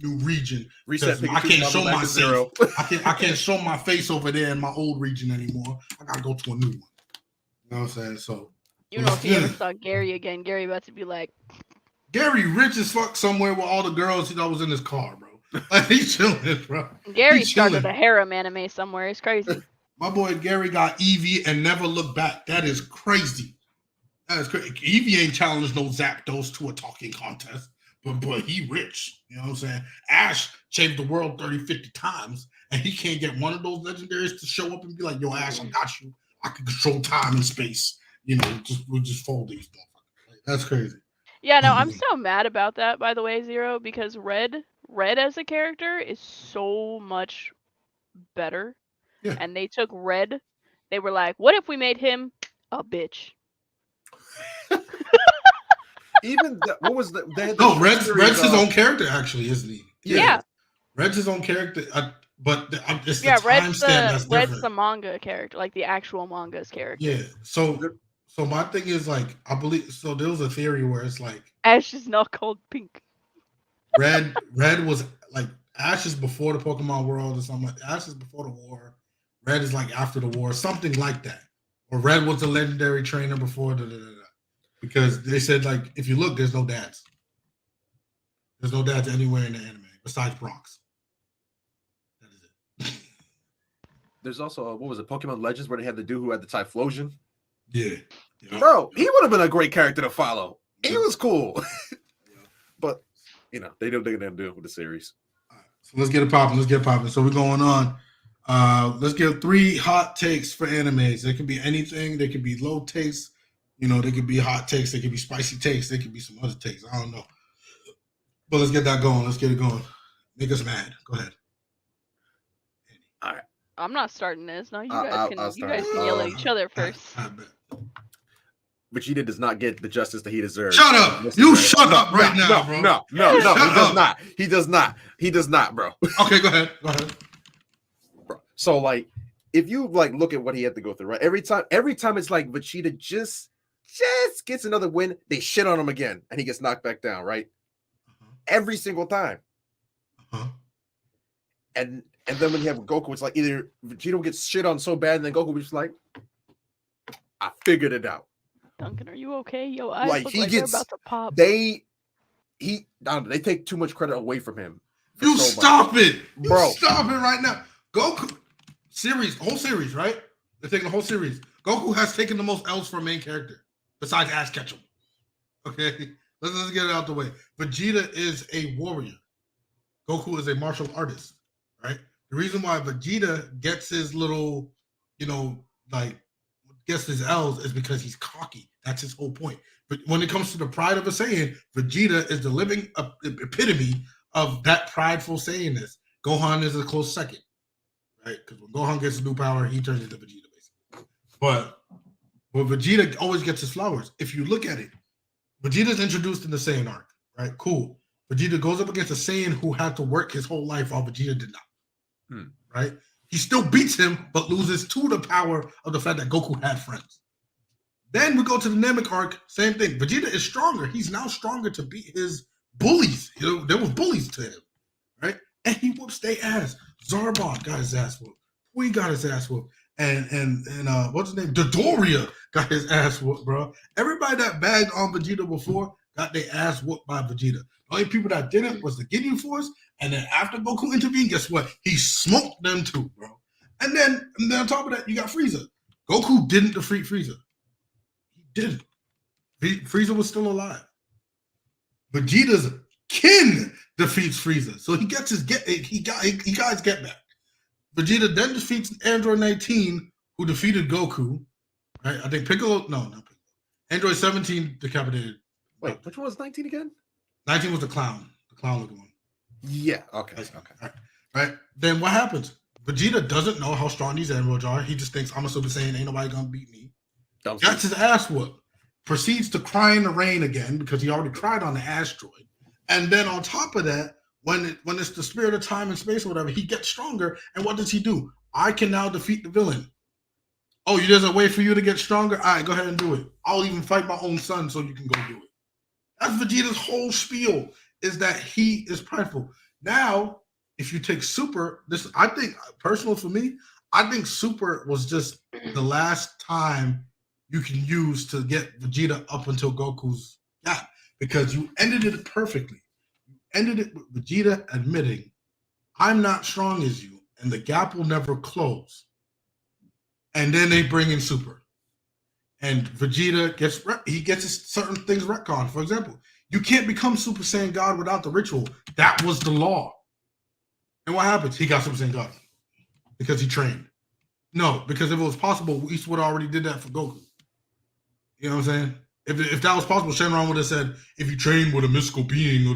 new region. Reset. I can't show back to zero. I can't show my face over there in my old region anymore. I gotta go to a new one. You know what I'm saying? So You know, if he ever saw Gary again, Gary about to be like, Gary rich as fuck somewhere with all the girls he thought was in his car, bro. Like he's chilling, bro. Gary He's started chilling. a harem anime somewhere. It's crazy. My boy Gary got Eevee and never looked back. That is crazy. That is crazy. Eevee ain't challenged no Zapdos to a talking contest, but he rich. You know what I'm saying? Ash changed the world 30, 50 times, and he can't get one of those legendaries to show up and be like, yo, Ash, I got you. I can control time and space. You know, we'll just fold these motherfuckers. That's crazy. Yeah, no, I'm so mad about that, by the way, Zero, because Red as a character is so much better. Yeah. And they took Red. They were like, what if we made him a bitch? Even what was the? No, Red's his own character, actually, isn't he? Yeah. Red's his own character, but it's the Red's timestamp that's Red's different. the manga character, like the actual manga's character. Yeah. So my thing is like I believe so. There was a theory where it's like Ash is not called pink. Red was like Ash is before the Pokemon world or something. Like Ash is before the war. Red is like after the war, something like that. Or Red was the legendary trainer before because they said like if you look, there's no dads. There's no dads anywhere in the anime besides Bronx. That is it. There's also what was it? Pokemon Legends where they had the dude who had the Typhlosion. Yeah. Bro, he would have been a great character to follow. He was cool. But you know, they didn't do it with the series. All right, so let's get it popping. So we're going on. Let's give 3 hot takes for animes. They could be anything. They could be low takes. You know, they could be hot takes. They could be spicy takes. They could be some other takes. I don't know. But let's get that going. Let's get it going. Make us mad. Go ahead. All right. I'm not starting this. No, you I'll guys start. can yell at each other first. I bet. Vegeta does not get the justice that he deserves. Shut up! You shut up right now, bro. No, he does not. He does not. He does not, bro. Okay, go ahead. Bro. So like, if you like look at what he had to go through, right? Every time it's like Vegeta just gets another win, they shit on him again, and he gets knocked back down, right? Every single time. And then when you have Goku, it's like either Vegeta gets shit on so bad, and then Goku was just like, I figured it out. Duncan, are you okay? Yo, eyes Like look he like gets they're about to pop. they take too much credit away from him. You stop it, bro. Stop it right now. Goku whole series, right? They're taking the whole series. Goku has taken the most L's for a main character besides Ash Ketchum. Okay, let's get it out the way. Vegeta is a warrior. Goku is a martial artist, right? The reason why Vegeta gets his little, gets his L's is because he's cocky. That's his whole point. But when it comes to the pride of a Saiyan, Vegeta is the living epitome of that prideful Saiyanness. Gohan is a close second, right? Because when Gohan gets a new power, he turns into Vegeta, basically. But Vegeta always gets his flowers. If you look at it, Vegeta's introduced in the Saiyan arc, right? Cool. Vegeta goes up against a Saiyan who had to work his whole life while Vegeta did not, right? He still beats him, but loses to the power of the fact that Goku had friends. Then we go to the Namek arc, same thing. Vegeta is stronger. He's now stronger to beat his bullies. There were bullies to him, right? And he whoops their ass. Zarbon got his ass whooped. We got his ass whooped. And what's his name? Dodoria got his ass whooped, bro. Everybody that bagged on Vegeta before got their ass whooped by Vegeta. The only people that didn't was the Ginyu Force. And then after Goku intervened, guess what? He smoked them too, bro. And then on top of that, you got Frieza. Goku didn't defeat Frieza. He didn't. Frieza was still alive. Vegeta's kin defeats Frieza. So he gets his got his get back. Vegeta then defeats Android 19, who defeated Goku. Right? I think Piccolo. No, not Piccolo. Android 17 decapitated. Wait, which one was 19 again? 19 was the clown looking one. Yeah. Okay. Right. Then what happens? Vegeta doesn't know how strong these androids are. He just thinks I'm a Super Saiyan. Ain't nobody gonna beat me. Gets his ass whooped. Proceeds to cry in the rain again because he already cried on the asteroid. And then on top of that, when it's the spirit of time and space or whatever, he gets stronger. And what does he do? I can now defeat the villain. Oh, there's a way for you to get stronger? All right, go ahead and do it. I'll even fight my own son so you can go do it. That's Vegeta's whole spiel, is that he is prideful. Now, if you take Super, this I think personal for me, I think Super was just the last time you can use to get Vegeta up until Goku's gap because you ended it perfectly. You ended it with Vegeta admitting, "I'm not strong as you, and the gap will never close." And then they bring in Super. And Vegeta gets his certain things retconned. For example, you can't become Super Saiyan God without the ritual. That was the law. And what happens? He got Super Saiyan God because he trained. No, because if it was possible, Eastwood already did that for Goku. You know what I'm saying? If that was possible, Shenron would have said, if you train with a mystical being or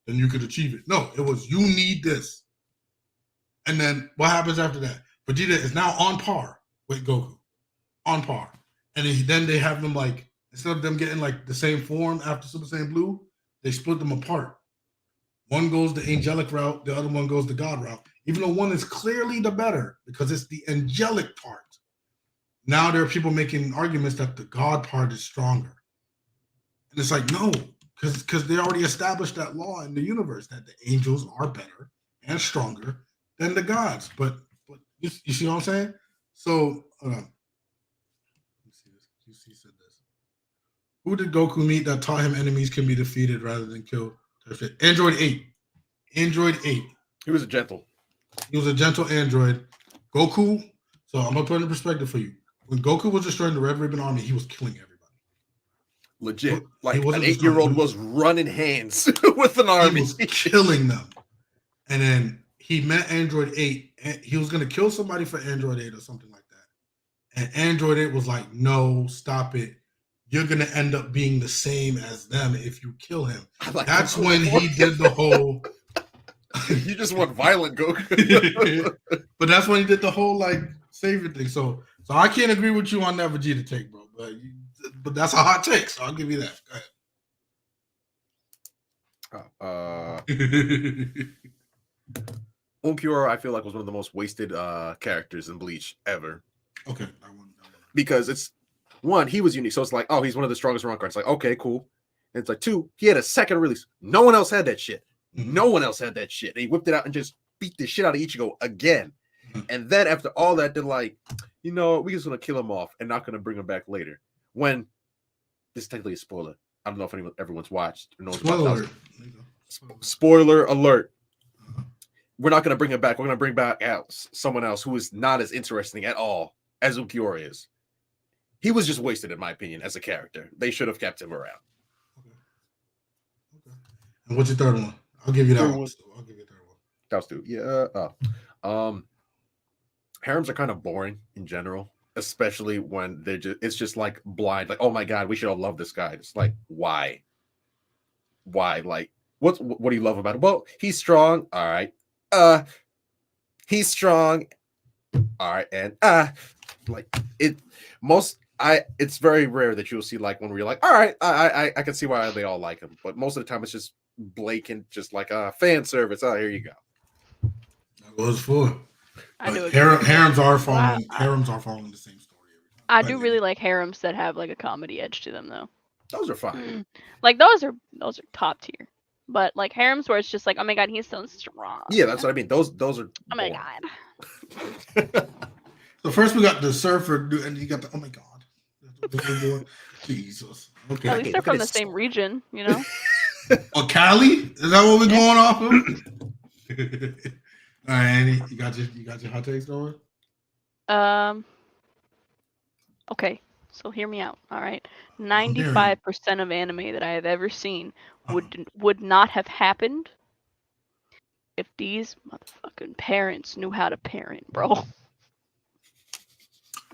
then you could achieve it. No, it was you need this. And then what happens after that? Vegeta is now on par with Goku. On par. And then they have them like, instead of them getting like the same form after Super Saiyan Blue, they split them apart. One goes the angelic route, the other one goes the God route. Even though one is clearly the better because it's the angelic part. Now there are people making arguments that the God part is stronger. And it's like, no, because they already established that law in the universe that the angels are better and stronger than the gods. But you see what I'm saying? So, he said this. Who did Goku meet that taught him enemies can be defeated rather than killed? Android 8. Android 8. He was a gentle. He was a gentle android. Goku. So I'm gonna put it in perspective for you. When Goku was destroying the Red Ribbon Army, he was killing everybody. Legit. He Like an wasn't 8-year-old was running hands with an army. He was killing them. And then he met Android 8. And he was gonna kill somebody for Android 8 or something like that. And Android 8 was like, no, stop it. You're gonna end up being the same as them if you kill him. Like, that's when he did the whole. You just want violent Goku. But that's when he did the whole like savior thing. So I can't agree with you on that Vegeta take, bro. But that's a hot take, so I'll give you that. Go ahead. Ulquiorra, I feel like, was one of the most wasted characters in Bleach ever. Okay. Because it's one, he was unique. So it's like, oh, he's one of the strongest round cards. Like, okay, cool. And it's like, two, he had a second release. No one else had that shit. No one else had that shit. And he whipped it out and just beat the shit out of Ichigo again. And then after all that, they're like, you know, we're just going to kill him off and not going to bring him back later. When this is technically a spoiler. I don't know if everyone's watched or knows about that. Spoiler alert. We're not going to bring him back. We're going to bring back someone else who is not as interesting at all as Ulquiorra is. He was just wasted, in my opinion, as a character. They should have kept him around. Okay. And what's your third one? I'll give you that one. I'll give you a third one. That was two. Yeah. Harems are kind of boring in general, especially when it's just like blind, like, oh my god, we should all love this guy. It's like, why? Like, what do you love about it? Well, he's strong. All right. He's strong. All right. And like it's very rare that you'll see like when we're like, all right, I can see why they all like him, but most of the time it's just blatant, just like fan service. Oh, here you go. That was for. Harems are following. Harems are following the same story. I do really like harems that have like a comedy edge to them, though. Those are fine. Like those are top tier. But like harems where it's just like, oh my god, he's so strong. Yeah, that's what I mean. Those are. Oh my god. So first we got the surfer, and you got the oh my god, Jesus. Okay. At least they're from the same region, you know. Oh, Cali? Is that what we're going off of? All right, Annie, you got your hot takes going? Okay, so hear me out. All right, 95% of anime that I have ever seen would not have happened if these motherfucking parents knew how to parent, bro.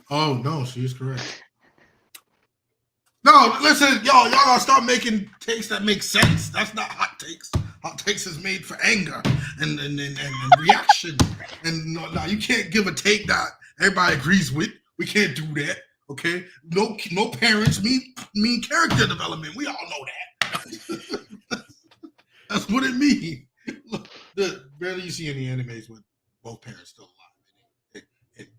Oh no, she's correct. No, listen, y'all gotta start making takes that make sense. That's not hot takes. Hot takes is made for anger and reaction. And no, you can't give a take that everybody agrees with. We can't do that. Okay? No parents mean character development. We all know that. That's what it means. Look, barely you see any animes with both parents still alive.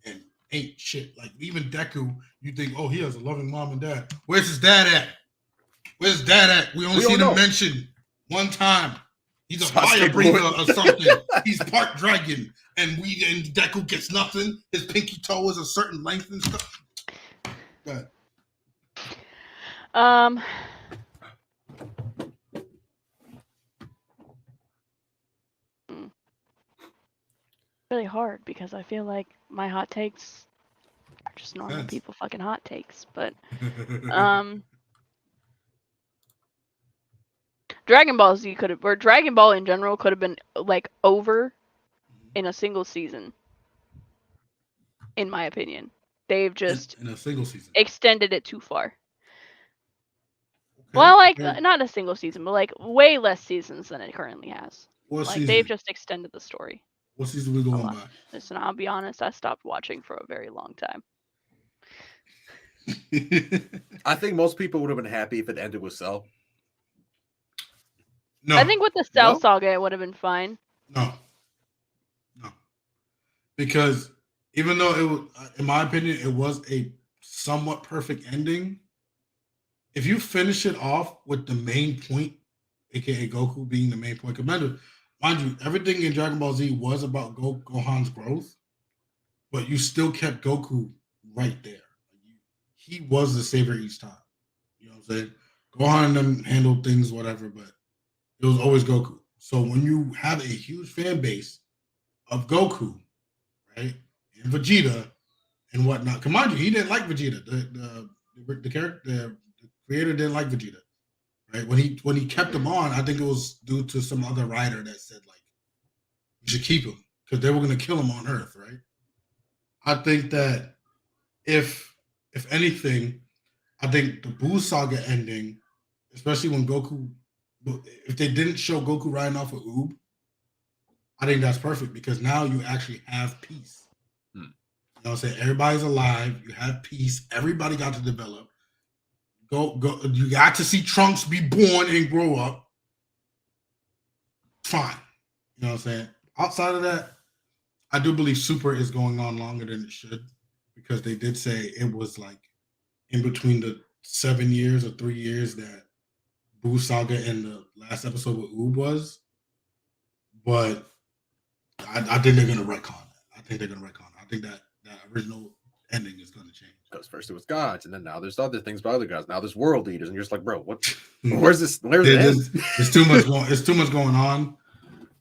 And ain't shit. Like even Deku, you think, oh, he has a loving mom and dad. Where's his dad at? We only seen him mentioned one time. He's a Sasuke fire breather boy. or something. He's part dragon, and Deku gets nothing. His pinky toe is a certain length and stuff. Go ahead. Really hard because I feel like my hot takes are just normal Depends. people fucking hot takes, but Dragon Ball Z could have, or Dragon Ball in general could have been like over in a single season. In my opinion, they've just in a single season extended it too far. Okay. Well, like not a single season, but like way less seasons than it currently has. What Like season? they've just extended the story. What season we going by? Listen, I'll be honest, I stopped watching for a very long time. I think most people would have been happy if it ended with Cell. No, I think with the Cell No? saga, it would have been fine. no, because even though it was, in my opinion, it was a somewhat perfect ending. If you finish it off with the main point, aka Goku being the main point, commander, mind you, everything in Dragon Ball Z was about Gohan's growth, but you still kept Goku right there. He was the savior each time. You know what I'm saying? Gohan and them handled things, whatever, but it was always Goku. So when you have a huge fan base of Goku, right, and Vegeta and whatnot, because mind you, he didn't like Vegeta. The character, the creator didn't like Vegeta. Right, when he kept him on, I think it was due to some other writer that said like you should keep him because they were going to kill him on Earth. Right. I think that if anything, I think the Buu saga ending, especially when Goku, if they didn't show Goku riding off of Oob, I think that's perfect because now you actually have peace. You know what I'm saying? Everybody's alive. You have peace. Everybody got to develop. Go. You got to see Trunks be born and grow up. Fine. You know what I'm saying? Outside of that, I do believe Super is going on longer than it should because they did say it was like in between the 7 years or 3 years that Buu Saga and the last episode with Oob was. But I think they're going to retcon that. I think that original ending is going to change. Because first it was gods, and then now there's other things by other gods. Now there's world leaders, and you're just like, bro, what? Where's this? Where's this? It's too much going. It's too much going on.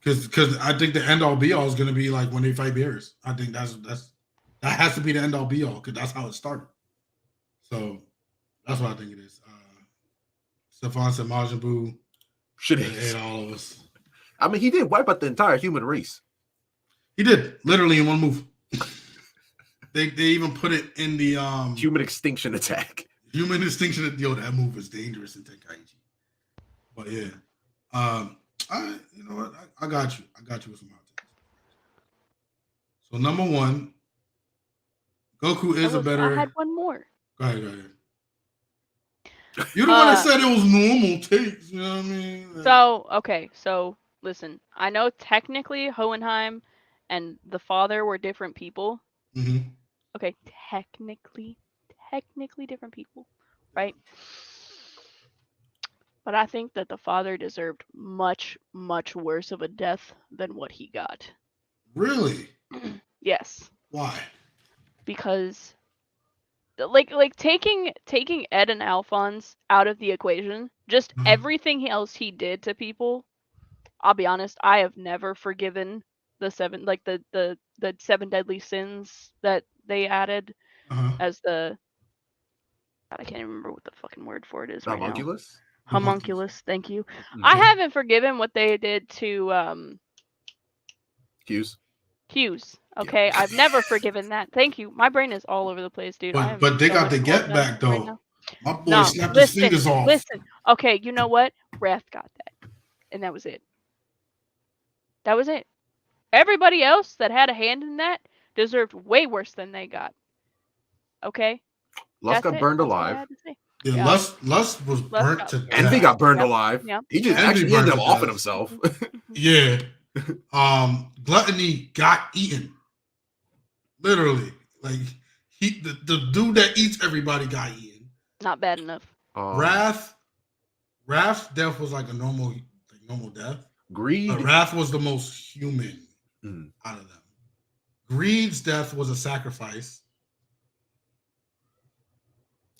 Because I think the end all be all is going to be like when they fight bears. I think that has to be the end all be all because that's how it started. So that's what I think it is. Stefan said Majin Buu Should ate all of us. I mean, he did wipe out the entire human race. He did literally in one move. They even put it in the Human extinction attack. Human extinction. Yo, that move is dangerous in Tenkaichi. But yeah, you know what? I got you. I got you with some hot takes. So number one, Goku is a better. I had one more. Go ahead. You're the one that said it was normal takes. You know what I mean? So listen. I know technically Hohenheim and the father were different people. Mm-hmm. Okay, technically different people, right? But I think that the father deserved much, much worse of a death than what he got. Really? Yes. Why? Because like taking Ed and Alphonse out of the equation, just everything else he did to people, I'll be honest, I have never forgiven the seven deadly sins that they added as the God, I can't even remember what the fucking word for it is right now. Homunculus? Homunculus, thank you. I haven't forgiven what they did to Hughes. Okay, yeah. I've never forgiven that. Thank you. My brain is all over the place, dude. But they got the get back though. Right, my boy snapped his fingers off. Listen. Okay, you know what? Wrath got that. And that was it. Everybody else that had a hand in that deserved way worse than they got. Okay? Lust got burned alive. Yeah, Lust was burnt to death. Envy got burned alive. Yep. He just actually ended up offing himself. Yeah. Gluttony got eaten. Literally. Like the dude that eats everybody got eaten. Not bad enough. Wrath's death was like a normal death. Greed. But Wrath was the most human out of them. Greed's death was a sacrifice.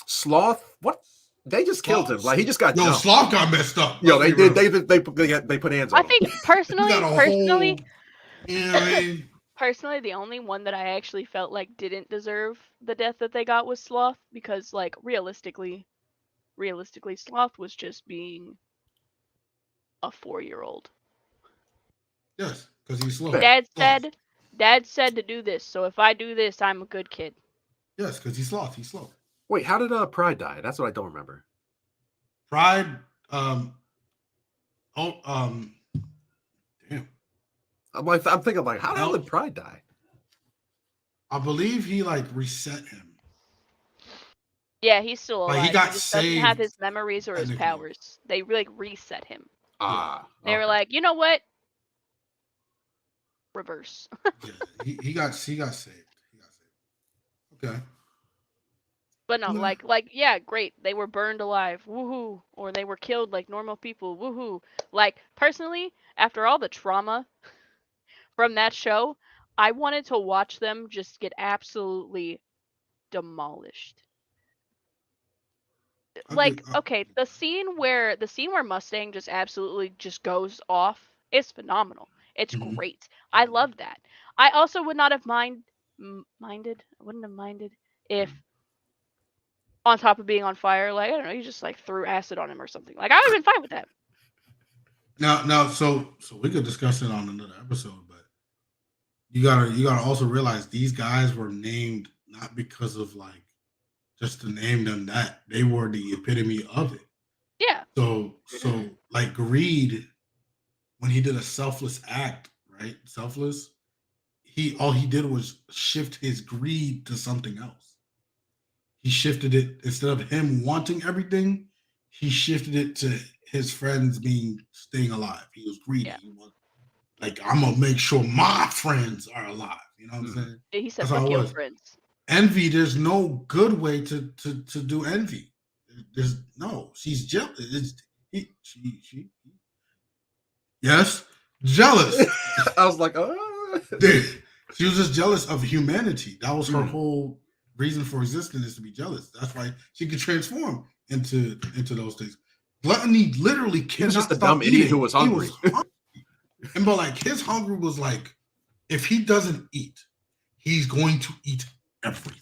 Sloth. What? They just killed him. Like he just got. Yo, jumped. Sloth got messed up. Yo, Let's they be did. real. They put hands on I him. think You personally, got a whole, you know what I mean? personally, the only one that I actually felt like didn't deserve the death that they got was Sloth, because like realistically, Sloth was just being a 4-year-old. Yes, because he's slow. Dad Sloth. said to do this, so if I do this, I'm a good kid. Yes, because he's sloth. He's slow. Wait, how did Pride die? That's what I don't remember. Pride, damn. I'm thinking like, how the hell did Pride die? I believe he like reset him. Yeah, he's still alive. Like, he got just doesn't have saved, his memories or his technically. powers. They like reset him. They were Okay. like, you know what? Reverse. Yeah, he got saved. He got saved. Okay. But no, Yeah. like yeah, great. They were burned alive. Woohoo. Or they were killed like normal people. Woohoo. Like personally, after all the trauma from that show, I wanted to watch them just get absolutely demolished. Like, okay, the scene where Mustang just absolutely just goes off is phenomenal. It's Mhm. great. I love that. I also would not have minded. I wouldn't have minded if, on top of being on fire, like I don't know, you just like threw acid on him or something. Like I would have been fine with that. Now, so we could discuss it on another episode, but you gotta also realize these guys were named not because of like just to name them that. They were the epitome of it. Yeah. So like Greed, when he did a selfless act, right? Selfless, all he did was shift his greed to something else. He shifted it, instead of him wanting everything, he shifted it to his friends staying alive. He was greedy. Yeah. He was like, I'm gonna make sure my friends are alive. You know what I'm saying? He said, That's how "Fuck it your was. friends." Envy, there's no good way to do envy. There's no. She's jealous. Yes, jealous. I was like, She was just jealous of humanity. That was her whole reason for existing, is to be jealous. That's why she could transform into those things. Gluttony literally he cannot was just a stop dumb idiot eating. who was hungry. And but like his hunger was like, if he doesn't eat, he's going to eat everything.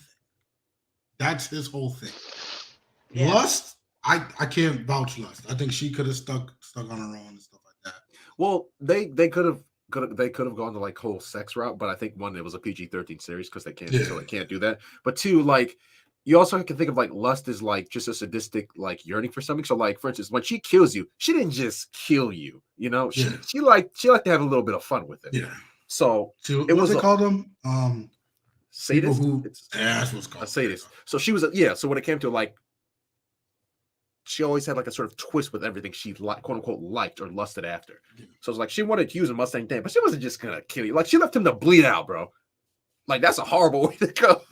That's his whole thing. Yeah. Lust, I can't vouch Lust. I think she could have stuck on her own and stuff like that. Well, they could have gone to like whole sex route, but I think one, it was a PG-13 series because they can't do that. But two, like you also can think of like lust as like just a sadistic like yearning for something. So like for instance, when she kills you, she didn't just kill you, you know. She liked to have a little bit of fun with it. Yeah. So it was called them sadist. That's what's called a sadist. So she was so when it came to like, she always had like a sort of twist with everything she quote unquote liked or lusted after. So it's like she wanted to use a Mustang Dan, but she wasn't just gonna kill you. Like she left him to bleed out, bro. Like that's a horrible way to go.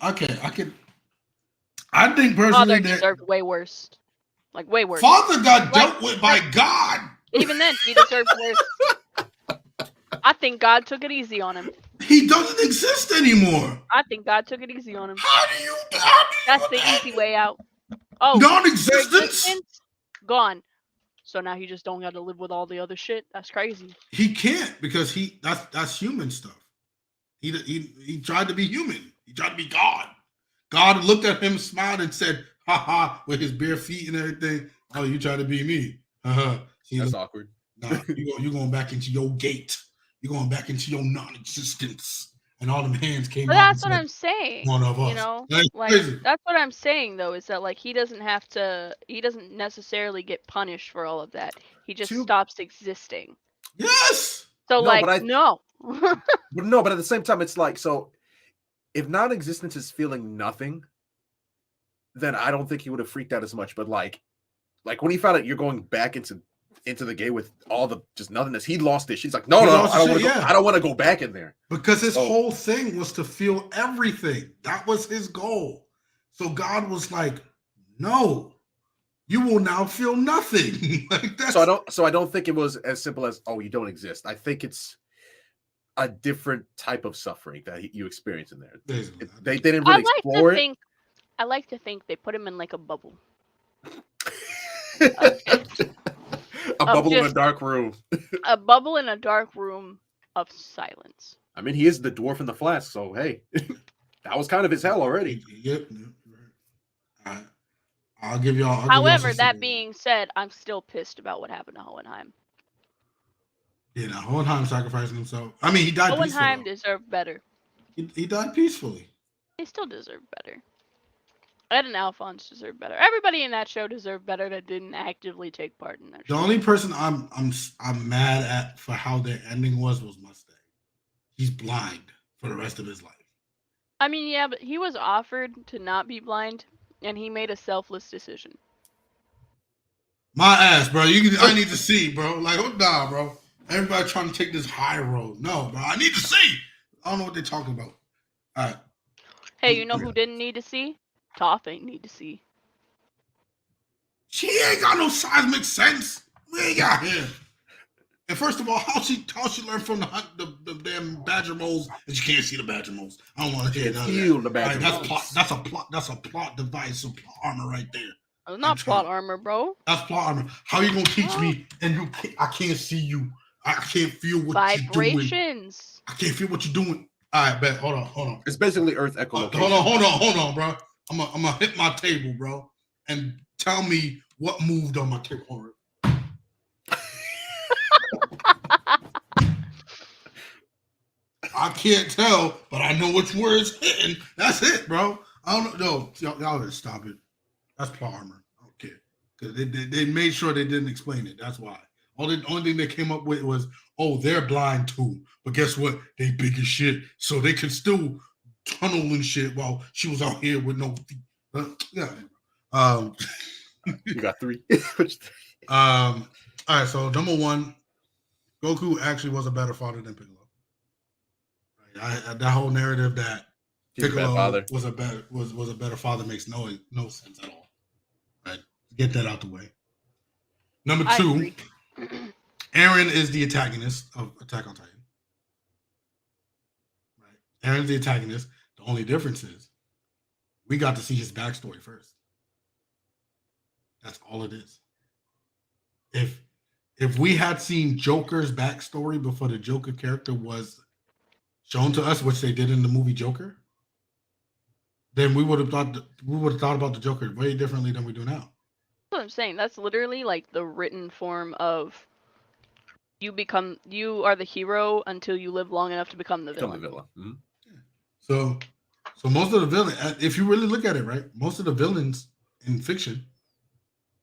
I get that, but I think personally Father that deserved way worse. Like way worse. Father got dealt with by God. Even then, he deserved worse. I think God took it easy on him. He doesn't exist anymore. I think God took it easy on him. How do you That's the easy way out. Oh, non-existence? Gone. So now he just don't got to live with all the other shit. That's crazy. He can't, because that's human stuff. He tried to be human. He tried to be God. God looked at him, smiled, and said, "Ha ha," with his bare feet and everything. "Oh, you try to be me? That's awkward. Nah, you're going back into your gate. You're going back into your non-existence." And all them hands came But out. that's what I'm saying. One of us. You know, That's like crazy. that's what I'm saying though, is that like he doesn't necessarily get punished for all of that. He just stops existing. Yes. So no. But at the same time, it's like, so if non-existence is feeling nothing, then I don't think he would have freaked out as much. But like when he found out you're going back into the gate with all the just nothingness, he lost it. She's like, no, I don't want to go back in there. Because his whole thing was to feel everything. That was his goal. So God was like, no, you will now feel nothing. Like that's, So I don't think it was as simple as, oh, you don't exist. I think it's a different type of suffering that you experience in there. basically. They didn't really explore it. I like to think they put him in like a bubble. A bubble in a dark room. A bubble in a dark room of silence. I mean, he is the dwarf in the flesh, so hey, that was kind of his hell already. Yep. I'll give y'all. However, that being said, I'm still pissed about what happened to Hohenheim. Yeah, now Hohenheim sacrificing himself. I mean, he died peacefully. Hohenheim deserved better. He died peacefully. They still deserve better. Ed and Alphonse deserve better. Everybody in that show deserved better that didn't actively take part in that The show. only person I'm mad at for how their ending was Mustang. He's blind for the rest of his life. I mean, yeah, but he was offered to not be blind, and he made a selfless decision. My ass, bro. I need to see, bro. Like, nah, bro. Everybody trying to take this high road. No, bro. I need to see. I don't know what they're talking about. All right. Hey, you know who didn't need to see? Toph ain't need to see. She ain't got no seismic sense. We ain't got him. And first of all, how she learned from the damn badger moles and she can't see the badger moles. I don't want to hear that. The badger moles. That's a plot device, some plot armor right there. It's not plot armor, bro. That's plot armor. How you gonna teach me and I can't see you? I can't feel what you're doing. Vibrations. I can't feel what you're doing. All right, bet. Hold on. It's basically Earth echolocation. Hold on, bro. I'm gonna hit my table, bro, and tell me what moved on my table. Hold on. I can't tell, but I know which word's hitting. That's it, bro. I don't know. No, y'all gotta stop it. That's plot armor. I don't care. Because they made sure they didn't explain it. That's why. Only thing they came up with was, oh, they're blind too. But guess what? They big as shit. So they could still tunnel and shit while she was out here with no yeah. You got three. All right, so number one, Goku actually was a better father than Piccolo. That whole narrative that Piccolo was a better father makes no sense at all. Right? Get that out the way. Number two, Eren is the antagonist of Attack on Titan. Right? Eren's the antagonist. The only difference is we got to see his backstory first. That's all it is. If we had seen Joker's backstory before the Joker character was shown to us, which they did in the movie Joker, then we would have thought about the Joker way differently than we do now. That's what I'm saying. That's literally like the written form of you are the hero until you live long enough to become the villain. Mm-hmm. So most of the villains, if you really look at it, right, most of the villains in fiction,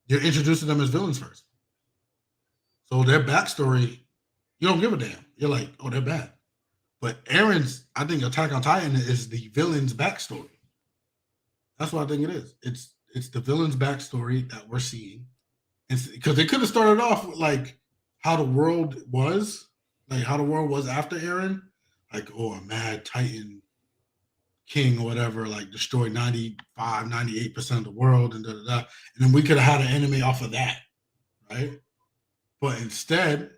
you're introducing them as villains first. So their backstory, you don't give a damn. You're like, oh, they're bad. But Eren's, I think Attack on Titan is the villain's backstory. That's what I think it is. It's the villain's backstory that we're seeing. Because they could have started off with like how the world was after Eren. Like, oh, a mad Titan king or whatever, like destroyed 95, 98% of the world and And then we could have had an anime off of that, right? But instead,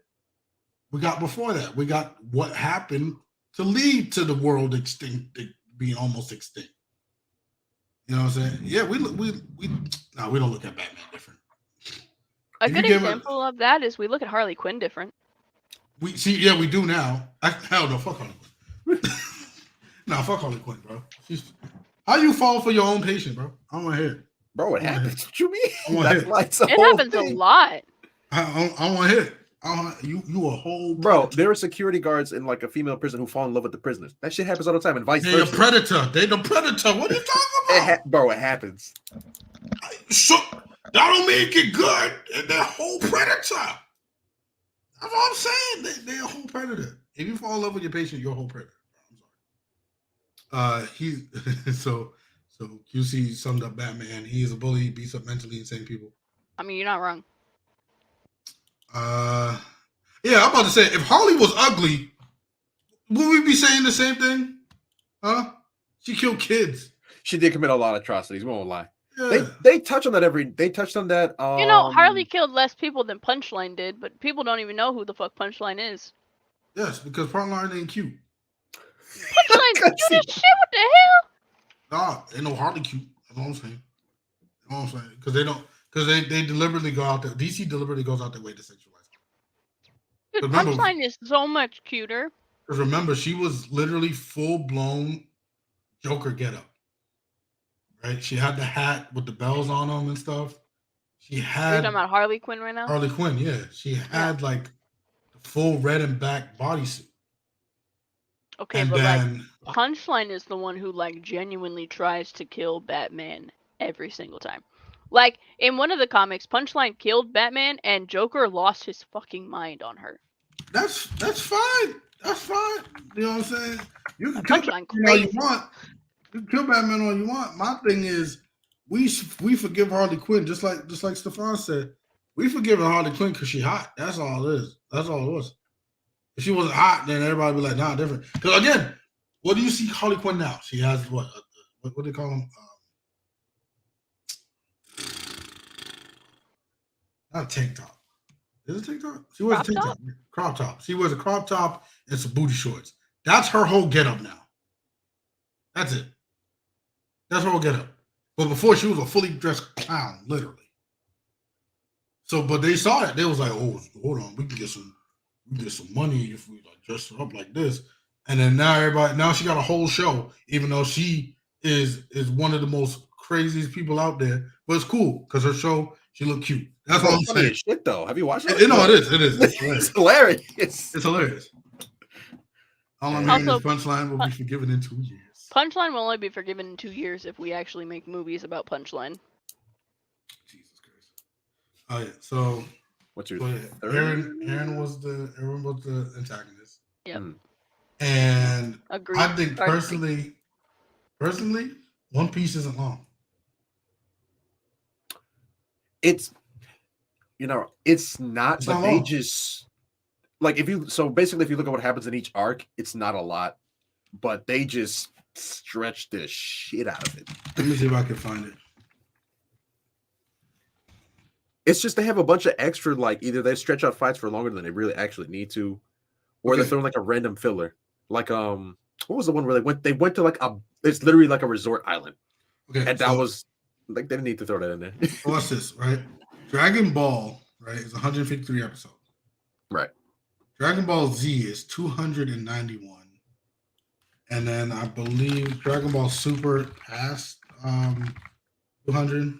we got before that. We got what happened to lead to the world being almost extinct. You know what I'm saying? Yeah, we don't look at Batman different. A good example of that is we look at Harley Quinn different. We do now. Hell no, fuck Harley Quinn. Nah, fuck Harley Quinn, bro. How you fall for your own patient, bro? I don't want to hear it. Bro, it happens. What you mean? It happens a lot. I want to hear it. You a whole bro. There are security guards in like a female prison who fall in love with the prisoners. That shit happens all the time, and vice versa. They're the predator. What are you talking about? Bro, it happens. So that don't make it good. They're a whole predator. That's what I'm saying. They're a whole predator. If you fall in love with your patient, you're a whole predator. I'm sorry. So QC summed up Batman. He is a bully. He beats up mentally insane people. I mean, you're not wrong. Yeah, I'm about to say, if Harley was ugly, would we be saying the same thing? Huh? She killed kids. She did commit a lot of atrocities, we won't lie. Yeah. They touch on that They touched on that. You know, Harley killed less people than Punchline did, but people don't even know who the fuck Punchline is. Yes, because Frontline ain't cute. Punchline's cute as shit. What the hell? Nah, ain't no hardly cute. That's what I'm saying. You know what I'm saying? Because they don't. Because they deliberately go out there. DC deliberately goes out their way to sexualize. Dude, Remember- Punchline is so much cuter. Because remember, she was literally full blown Joker getup. Right? She had the hat with the bells on them and stuff. She Are you had talking about Harley Quinn right now? Harley Quinn. Yeah, she had like the full red and black bodysuit. Okay, And but then like Punchline is the one who like genuinely tries to kill Batman every single time. Like in one of the comics, Punchline killed Batman and Joker lost his fucking mind on her. that's fine. That's fine. You know what I'm saying? You can kill Punchline Batman all you crazy. want. You can kill Batman all you want. My thing is, we forgive Harley Quinn just like Stefan said. We forgive Harley Quinn because she hot. That's all it is. That's all it was. If she wasn't hot, then everybody would be like, nah, different. Because again, what do you see Harley Quinn now? She has what do they call them? Not a tank top. Is it tank top? She wears a Crop tank top? top. Crop top. She wears a crop top and some booty shorts. That's her whole getup now. That's it. That's her whole getup. But before she was a fully dressed clown, literally. So, but they saw it. They was like, "Oh, hold on, we can get some money if we like dress her up like this." And then now she got a whole show, even though she is one of the most craziest people out there. But it's cool because her show, she look cute. That's what I'm funny saying. as shit though. Have you watched it? No, it is. It is. It's hilarious. It's hilarious. All I'm hearing Also, is Punchline will be forgiven in 2 years. Punchline will only be forgiven in 2 years if we actually make movies about Punchline. Jesus Christ. Oh yeah. So What's your so, Aaron was the antagonist. Yep. And Agreed. I think Hard personally, One Piece isn't long. It's it's not, It's but not they long. just like if you look at what happens in each arc, it's not a lot, but they just stretch the shit out of it. Let me see if I can find it. It's just they have a bunch of extra, like either they stretch out fights for longer than they really actually need to, or they're Okay. throwing like a random filler. Like what was the one where they went to like it's literally like a resort island. Okay, And that was like they didn't need to throw that in there. what's this, right? Dragon Ball, right, is 153 episodes. Right. Dragon Ball Z is 291. And then I believe Dragon Ball Super passed 200.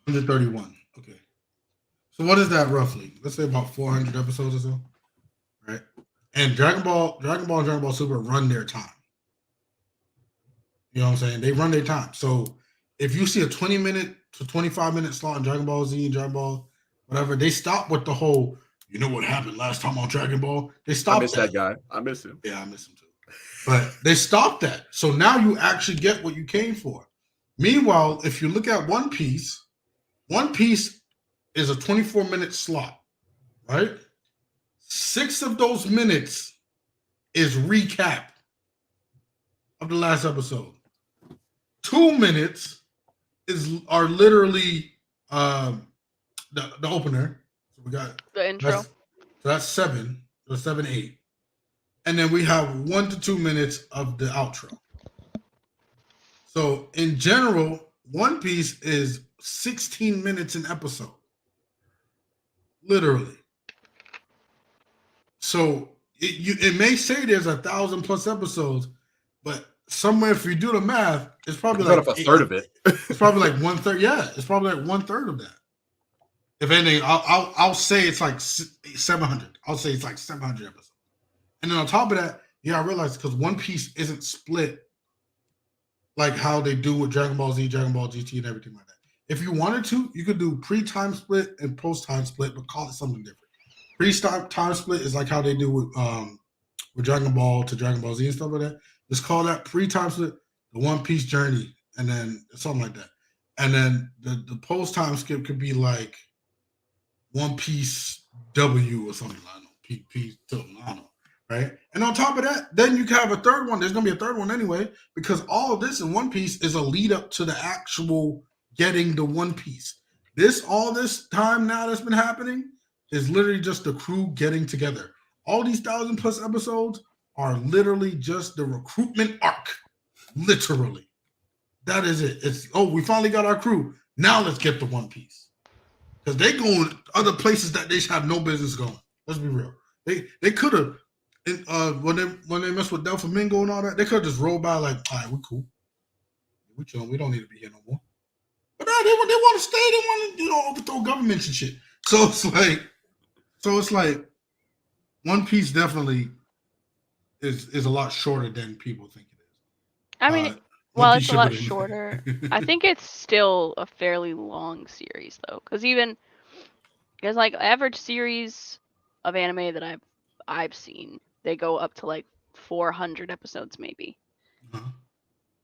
131. Okay. So what is that roughly? Let's say about 400 episodes or so. Right? And Dragon Ball and Dragon Ball Super run their time. You know what I'm saying? They run their time. So if you see a 20-minute to 25-minute slot in Dragon Ball Z and Dragon Ball, whatever, they stop with the whole, you know what happened last time on Dragon Ball? They I stopped miss that guy. I miss him. Yeah, I miss him too. But they stopped that. So now you actually get what you came for. Meanwhile, if you look at One Piece is a 24-minute slot, right? 6 of those minutes is recap of the last episode. 2 minutes are literally the opener. So we got The intro. that's 7. So 7, 8. And then we have 1 to 2 minutes of the outro. So in general, One Piece is 16 minutes an episode. Literally. So it may say there's 1,000+ episodes, but somewhere if you do the math, it's probably Cut like off a third of it. It's probably like 1/3. Yeah, it's probably like 1/3 of that. If anything, I'll say it's like 700. I'll say it's like 700 episodes. And then on top of that, yeah, I realized because One Piece isn't split like how they do with Dragon Ball Z, Dragon Ball GT, and everything like that. If you wanted to, you could do pre-time split and post-time split, but call it something different. Pre-time split is like how they do with Dragon Ball to Dragon Ball Z and stuff like that. Just call that pre-time split the One Piece journey, and then something like that. And then the post-time skip could be like One Piece W or something. I don't know. P something. I don't know. right? And on top of that, then you can have a third one. There's gonna be a third one anyway, because all of this in One Piece is a lead up to the actual getting the One Piece. All this time now that's been happening is literally just the crew getting together. All these 1,000+ episodes are literally just the recruitment arc. Literally. That is it. It's we finally got our crew. Now let's get the One Piece. Because they going other places that they have no business going. Let's be real. They could have when they mess with Delphi Mingo and all that, they could have just rolled by like, all right, we're cool. We chilling. We don't need to be here no more. But no, they want to stay. They want to overthrow governments and shit. So it's like One Piece definitely is a lot shorter than people think it is. I mean, One while Piece it's a lot Shippuden. shorter, I think it's still a fairly long series though, because like average series of anime that I've seen, they go up to like 400 episodes maybe. Uh-huh.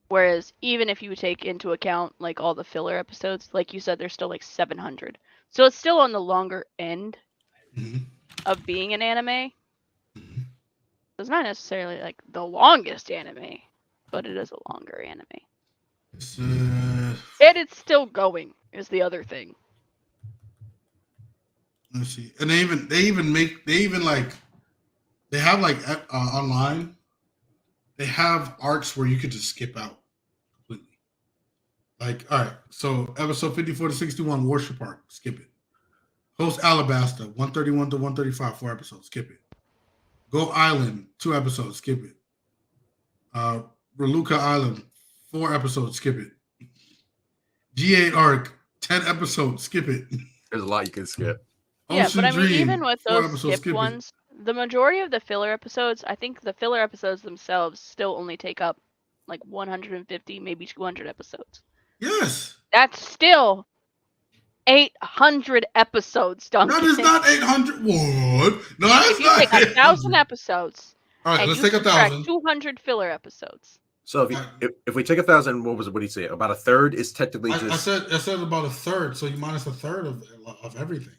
Whereas even if you take into account like all the filler episodes, like you said, there's still like 700. So it's still on the longer end Mhm. of being an anime. Mhm. It's not necessarily like the longest anime, but it is a longer anime. It's, And it's still going is the other thing. let's see. And they have like online. They have arcs where you could just skip out completely. Like, all right, so episode 54 to 61, Warship Arc, skip it. Host Alabasta, 131 to 135, 4 episodes, skip it. Go Island, 2 episodes, skip it. Reluca Island, 4 episodes, skip it. G8 Arc, 10 episodes, skip it. There's a lot you can skip. Yeah, Ocean but I mean, Dream, even with 4 those episodes, skipped skip it. ones, the majority of the filler episodes, I think the filler episodes themselves still only take up like 150, maybe 200 episodes. Yes. That's still 800 episodes, Duncan. That is not 800. What? No, that's If you not take 1,000 800. episodes All right, and let's you take subtract 1,000. 200 filler episodes. So if we take 1,000, what do you say? About a third is technically I just. said about a third, so you minus a third of everything.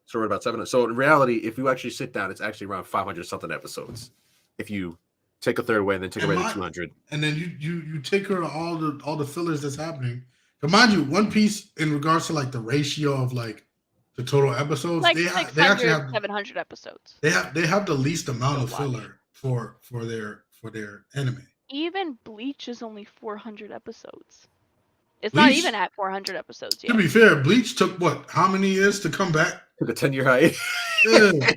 So we're about 700. So in reality, if you actually sit down, it's actually around 500 something episodes. If you take a third away and then take away the 200, and then you take her to all the fillers that's happening. But mind you, One Piece in regards to like the ratio of like the total episodes, Like they 600, actually have 700 episodes. they have the least amount To of watch. filler for their anime. Even Bleach is only 400 episodes. It's not Bleach- even at 400 episodes yet. To be fair, Bleach took what? How many years to come back? took a 10-year hiatus. Yeah.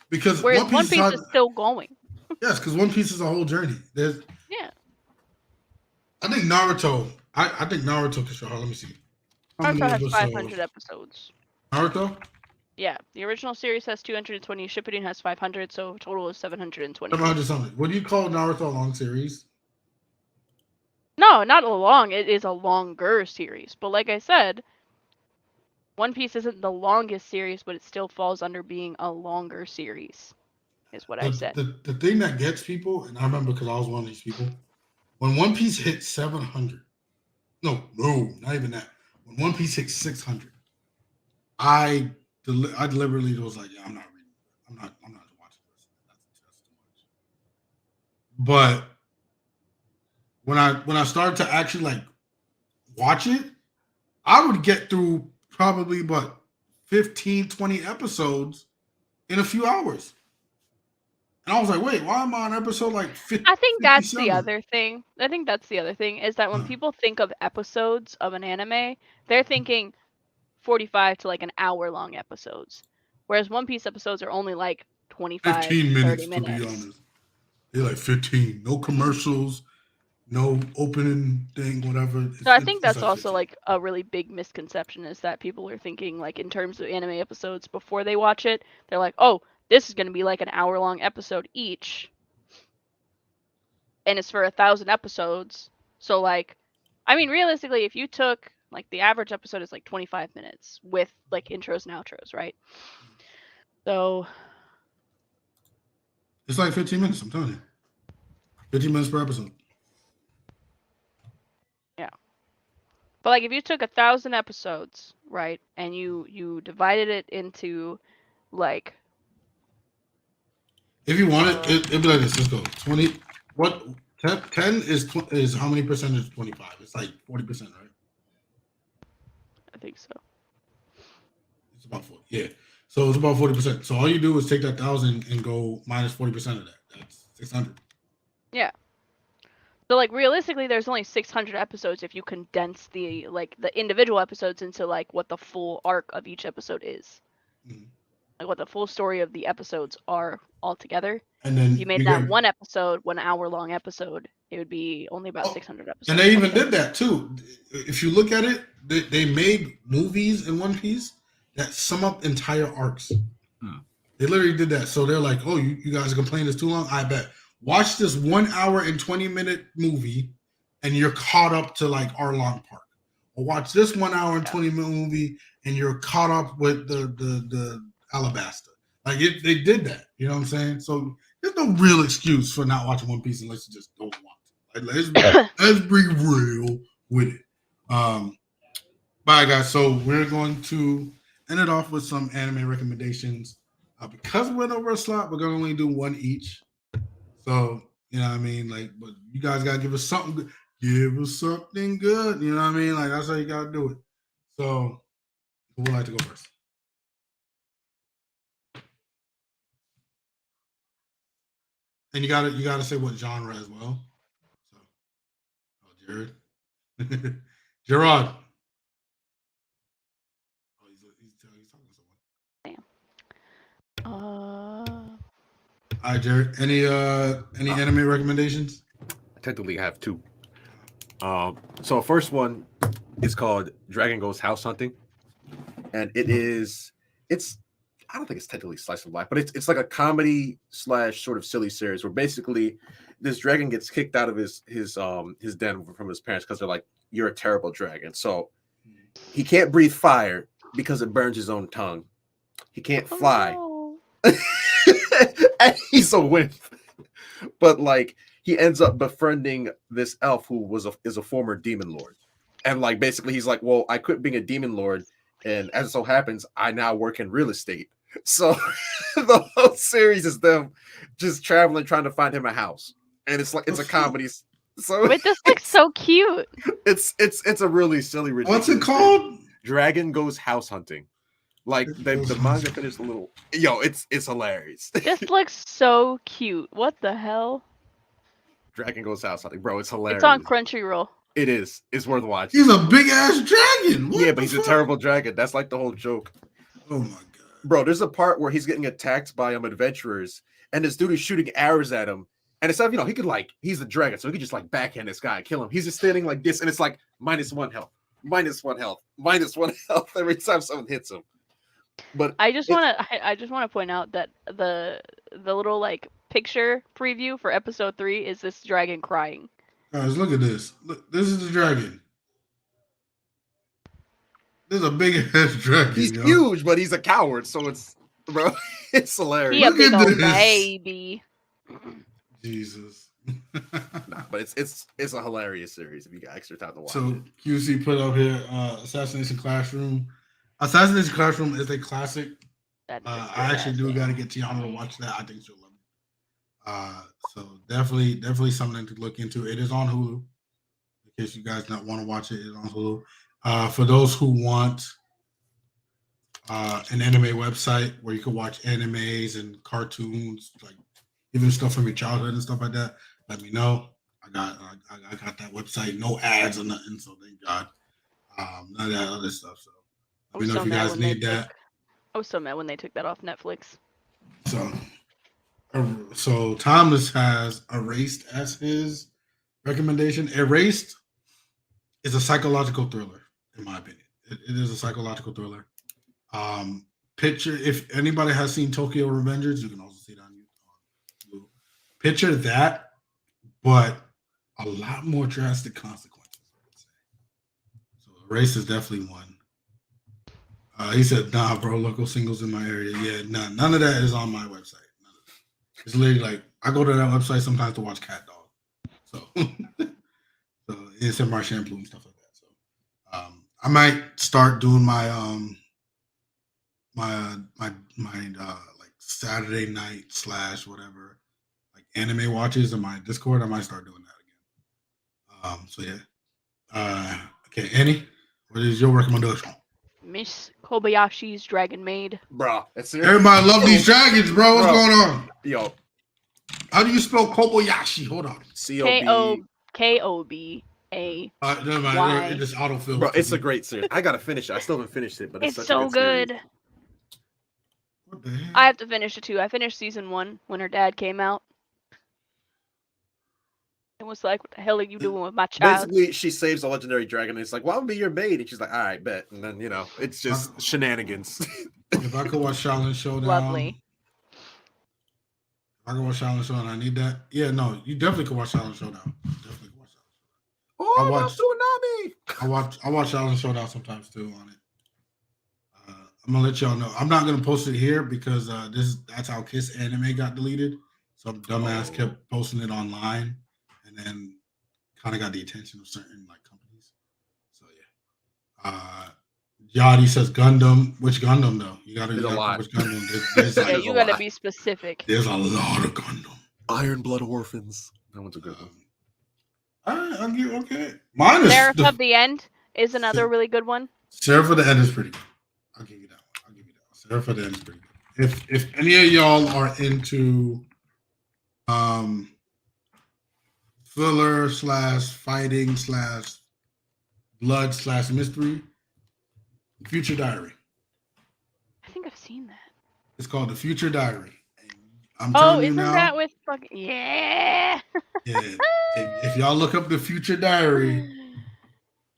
Because Whereas One Piece is still going. Yes, because One Piece is a whole journey. Yeah. I think Naruto. I think Naruto can show. Let me see. How many Naruto has episodes? 500 episodes. Naruto. Yeah, the original series has 220. Shippuden has 500, so a total is 720. 700 something. What do you call Naruto a long series? No, not a long. It is a longer series. But like I said, One Piece isn't the longest series, but it still falls under being a longer series, is what I said. The thing that gets people, and I remember because I was one of these people, when One Piece hit 700, no, not even that. When One Piece hit 600, I deliberately was like, yeah, I'm not reading. I'm not watching this. That's too much. But when I started to actually like watch it, I would get through probably about 15, 20 episodes in a few hours. And I was like, wait, why am I on episode like 50? I think that's the 57? other thing. I think that's the other thing is that when people think of episodes of an anime, they're thinking 45 to like an hour long episodes. Whereas One Piece episodes are only like 25, 15 minutes, 30 minutes. to be honest. They're like 15. No commercials, no opening thing, whatever. So I think that's like also 15. like a really big misconception is that people are thinking like in terms of anime episodes before they watch it, they're like, oh, this is going to be like an hour long episode each. And it's for 1,000 episodes. So like, I mean, realistically, if you took like the average episode is like 25 minutes with like intros and outros, right? So It's like 15 minutes, I'm telling you. 15 minutes per episode. yeah. But like if you took 1,000 episodes, right, and you divided it into like If you want it'd be like this. Let's go. 20. What? 10 is how many percent is 25? It's like 40%, right? I think so. It's about 40. Yeah. So it's about 40%. So all you do is take that 1,000 and go minus 40% of that. That's 600. Yeah. So like realistically, there's only 600 episodes if you condense the individual episodes into like what the full arc of each episode is, like what the full story of the episodes are altogether. And then if you made that one episode, 1 hour long episode, it would be only about 600 episodes. And they even did that too. If you look at it, they made movies in One Piece that sum up entire arcs. They literally did that. So they're like, oh, you guys are complaining it's too long? I bet. Watch this 1 hour and 20-minute movie and you're caught up to like Arlong Park. Or watch this 1 hour and 20-minute movie and you're caught up with the Alabasta. Like they did that. You know what I'm saying? So there's no real excuse for not watching One Piece unless you just don't want to. Like, let's be real with it. Bye, guys. So we're going to end it off with some anime recommendations. Because we're over a slot, we're going to only do one each. So, you know what I mean? Like, but you guys got to give us something good. Give us something good. You know what I mean? Like, that's how you got to do it. So, who would like to go first? And you gotta say what genre as well. So, Jared. Gerard. Oh, he's talking to someone. All right, Jared. Any anime recommendations? I technically have two. So first one is called Dragon Goes House Hunting, and it's I don't think it's technically slice of life, but it's like a comedy / sort of silly series where basically this dragon gets kicked out of his den from his parents because they're like, you're a terrible dragon. So he can't breathe fire because it burns his own tongue. He can't fly. Oh. And he's a wimp. But like he ends up befriending this elf who is a former demon lord. And like basically he's like, well, I quit being a demon lord, and as it so happens, I now work in real estate. So the whole series is them just traveling, trying to find him a house. And it's a comedy. So wait, this looks so cute. It's a really silly, ridiculous. What's it called? Dragon Goes House Hunting. Like the manga finished a little. Yo, it's hilarious. This looks so cute. What the hell? Dragon Goes House Hunting, bro. It's hilarious. It's on Crunchyroll. It is. It's worth watching. He's a big ass dragon. Yeah, but he's a terrible dragon. That's like the whole joke. Oh my god, bro. There's a part where he's getting attacked by adventurers, and this dude is shooting arrows at him. And instead of, he could he's the dragon, so he could just backhand this guy and kill him. He's just standing like this, and it's like -1 health, -1 health, -1 health every time someone hits him. But I just want to point out that the little picture preview for episode 3 is this dragon crying. Guys, look at this. Look, this is the dragon. There's a big ass dragon. He's huge, but he's a coward, so it's it's hilarious. He a big old baby. Jesus. Nah, but it's a hilarious series if you got extra time to watch so it. QC put up here Assassination Classroom. Assassination Classroom is a classic. I actually do got to get Tiana to watch that. I think she'll love it. So definitely something to look into. It is on Hulu. In case you guys not want to watch it, it's on Hulu. For those who want an anime website where you can watch animes and cartoons, like even stuff from your childhood and stuff like that, let me know. I got that website, no ads or nothing, so thank God. None of that other stuff. So let me know if you guys need that. I was so mad when they took that off Netflix. So Thomas has Erased as his recommendation. Erased is a psychological thriller, in my opinion. It is a psychological thriller. Picture, if anybody has seen Tokyo Revengers, you can also see it on YouTube. Picture that, but a lot more drastic consequences, I would say. So Erased is definitely one. He said, nah, bro, local singles in my area. Yeah, none of that is on my website. It's literally I go to that website sometimes to watch Cat Dog. So it's in my shampoo and stuff like that. So I might start doing my Saturday night / whatever, like anime watches in my Discord. I might start doing that again. So yeah. Okay, Annie, what is your recommendation? Miss Kobayashi's Dragon Maid. Bro, that's it. Everybody love these dragons, bro. What's Bro. going on? Yo, How do you spell Kobayashi? Hold on. COB. KOBA. Never mind. Why? It just autofills. Bro, it's a great series. I gotta finish it. I still haven't finished it, but it's, It's such a so good. good. What the hell? I have to finish it too. I finished season 1 when her dad came out. It was like, what the hell are you doing with my child? Basically, she saves a legendary dragon, and it's like, well, I'm gonna be your maid. And she's like, all right, bet. And then, it's just shenanigans. If I could watch Shaolin Showdown. Lovely. If I could watch Shaolin Showdown, I need that. Yeah, no, you definitely could watch Shaolin Showdown. Definitely could watch Shaolin Showdown. Oh, watched- tsunami! I watch Shaolin Showdown sometimes too on it. I'm gonna let y'all know. I'm not gonna post it here because that's how Kiss Anime got deleted. Some dumbass kept posting it online, and then kind of got the attention of certain like companies. So yeah. Yachty says Gundam. Which Gundam though? You gotta There's a lot. which Gundam. There's Yeah, like, you gotta be specific. there's a lot of Gundam. Iron Blood Orphans. That one's a good one. I'll give okay. Mine is Seraph of the End is another really good one. Seraph of the End is pretty good. I'll give you that one. Seraph of the End is pretty good. If any of y'all are into filler / fighting / blood / mystery, Future Diary. I think I've seen that. It's called The Future Diary. I'm telling you isn't now. that with fucking yeah? Yeah. If y'all look up The Future Diary,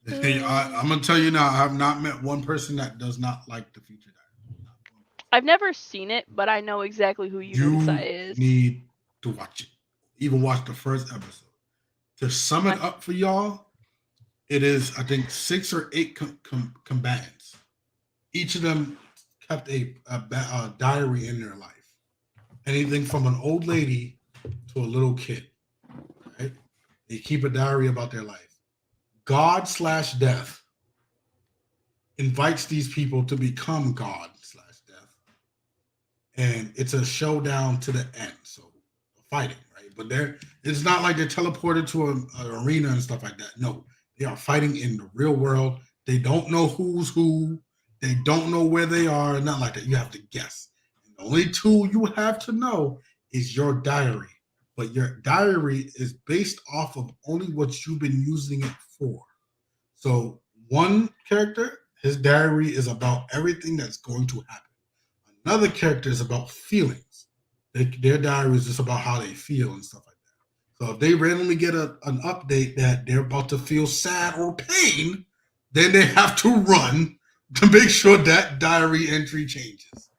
I'm gonna tell you now. I have not met one person that does not like The Future Diary. I've never seen it, but I know exactly who Yunusai is. Need to watch it. Even watch the first episode. To sum it up for y'all, it is I think 6 or 8 combatants. Each of them kept a diary in their life. Anything from an old lady to a little kid. Right? They keep a diary about their life. God / death invites these people to become God / death. And it's a showdown to the end. So fighting, right? But it's not like they're teleported to an arena and stuff like that. No, they are fighting in the real world. They don't know who's who. They don't know where they are. Not like that. You have to guess. And the only tool you have to know is your diary. But your diary is based off of only what you've been using it for. So one character, his diary is about everything that's going to happen. Another character is about feelings. Their diary is just about how they feel and stuff like that. So if they randomly get an update that they're about to feel sad or pain, then they have to run to make sure that diary entry changes.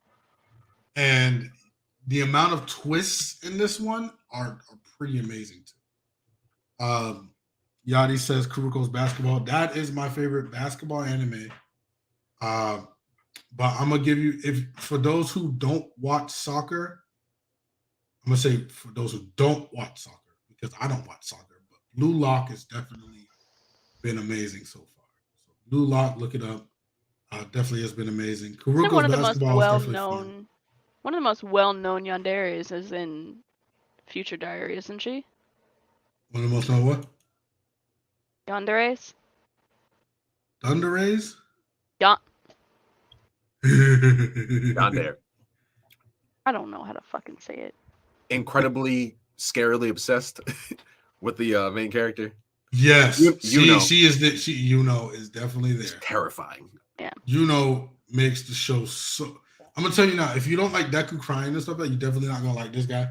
And the amount of twists in this one are pretty amazing too. Yadi says Kuroko's basketball. That is my favorite basketball anime. But I'm gonna give you for those who don't watch soccer, I'm gonna say for those who don't watch soccer, because I don't watch soccer, but Blue Lock has definitely been amazing so far. So Blue Lock, look it up. Definitely has been amazing. Kuroko's One of the most basketball is definitely fun. well-known. One of the most well-known yanderes is in Future Diary, isn't she? One of the most known what? Yanderes? Thunderrays? Yan- Not there. I don't know how to fucking say it. Incredibly, scarily obsessed with the main character. Yes, Yuno. she is Yuno is definitely there. It's terrifying. Yuno makes the show so. I'm gonna tell you now, if you don't like Deku crying and stuff like that, you're definitely not gonna like this guy.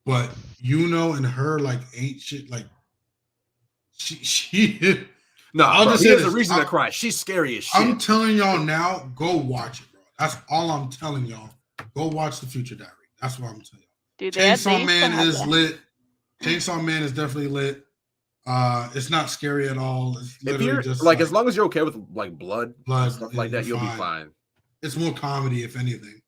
But Yuno and her like ain't shit like she. No, I'll bro, just he say has a this. reason to cry. She's scary as shit. I'm telling y'all now, go watch it, bro. That's all I'm telling y'all. Go watch The Future Diary. That's what I'm telling y'all. Dude, Chainsaw Man is lit. Chainsaw Man is definitely lit. It's not scary at all. It's if you're just like, as long as you're okay with like blood blood stuff like that, you'll be fine. It's more comedy, if anything.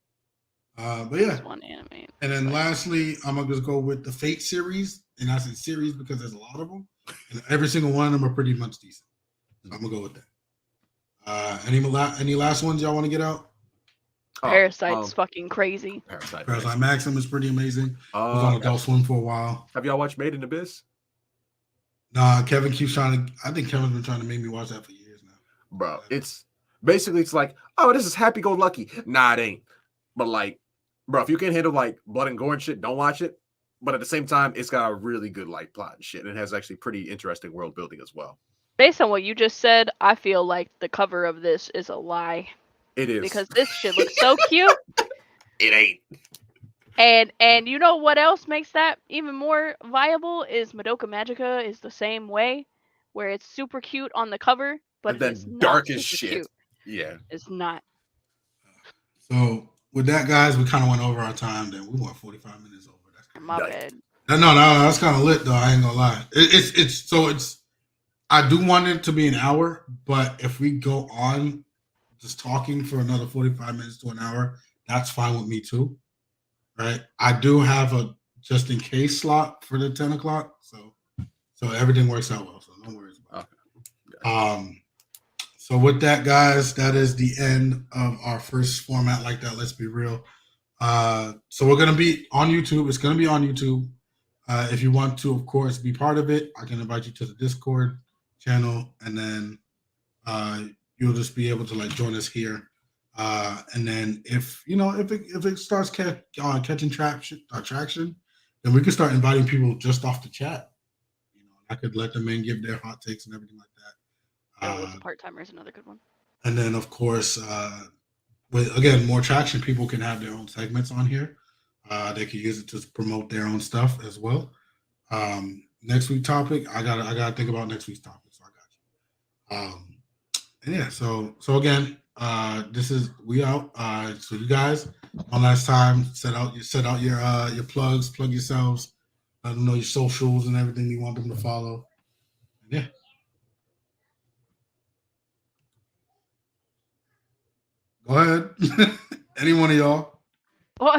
But yeah. One anime. And then lastly, I'm gonna just go with the Fate series, and I say series because there's a lot of them, and every single one of them are pretty much decent. So I'm gonna go with that. Any last ones y'all want to get out? Parasite's fucking crazy. Parasite. Parasite Maxim is pretty amazing. Was on Adult Swim for a while. Have y'all watched Made in Abyss? Nah, Kevin keeps trying to. I think Kevin's been trying to make me watch that for years now. Bro, it's basically it's like, oh, this is happy go lucky. Nah, it ain't. But like, bro, if you can't handle like blood and gore and shit, don't watch it. But at the same time, it's got a really good like plot and shit. And it has actually pretty interesting world building as well. Based on what you just said, I feel like the cover of this is a lie. It is. Because this shit looks so cute. It ain't. And you know what else makes that even more viable is Madoka Magica is the same way, where it's super cute on the cover, but then it's dark not as super shit. cute. Yeah. It's not. So with that, guys, we kind of went over our time. Then we went 45 minutes over. That's My bad. No, that's kind of lit though. I ain't gonna lie. It's. I do want it to be an hour, but if we go on just talking for another 45 minutes to an hour, that's fine with me too. Right? I do have a just in case slot for the 10 o'clock, so everything works out well. So no worries about it. So with that, guys, that is the end of our first format like that. Let's be real. So we're gonna be on YouTube. It's gonna be on YouTube. If you want to, of course, be part of it, I can invite you to the Discord channel, and then you'll just be able to like join us here. And then if it starts catching traction, then we can start inviting people just off the chat. I could let them in, give their hot takes and everything like that. The part-timer is another good one. And then, of course, with again more traction, people can have their own segments on here. They can use it to promote their own stuff as well. Next week's topic, I gotta think about next week's topic. So I got you. And yeah, so again, this is we out. So you guys, one last time, set out your plugs, plug yourselves, let them know your socials and everything you want them to follow. And yeah. Go ahead. Any one of y'all. Well,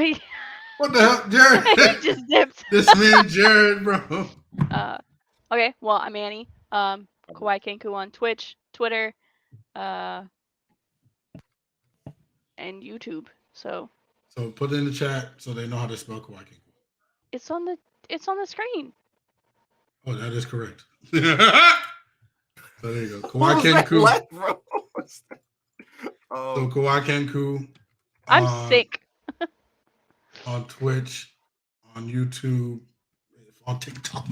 What the hell, Jared? he just dipped. This man, Jared, bro. Okay. Well, I'm Annie. Kawaii Kenku on Twitch, Twitter, and YouTube. So put it in the chat so they know how to spell Kawaii Kenku. it's on the screen. Oh, that is correct. So there you go. Kawaii Kenku. So Kawaii Kenku. I'm sick. On Twitch, on YouTube, on TikTok.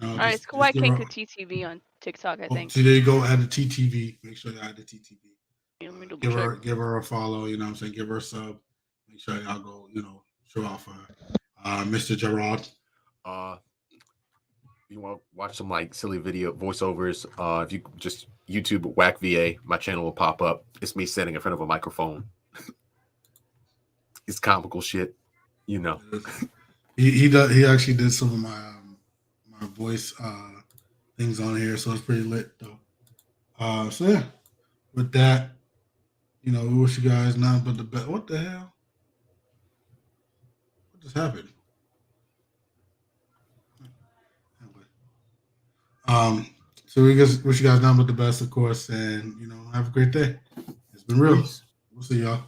All right, it's Kawaii Kenku TTV on TikTok, I think. See, there you go. Add the TTV. Make sure you add the TTV. Give her a follow. You know what I'm saying? Give her a sub. Make sure y'all go. Show off Mr. Gerard. You want to watch some like silly video voiceovers? If you just YouTube Whack VA, my channel will pop up. It's me standing in front of a microphone. It's comical shit, He actually did some of my voice things on here, so it's pretty lit though. So yeah, with that, we wish you guys nothing but the best. What the hell? What just happened? So we just wish you guys nothing but the best, of course, and have a great day. It's been real. We'll see y'all.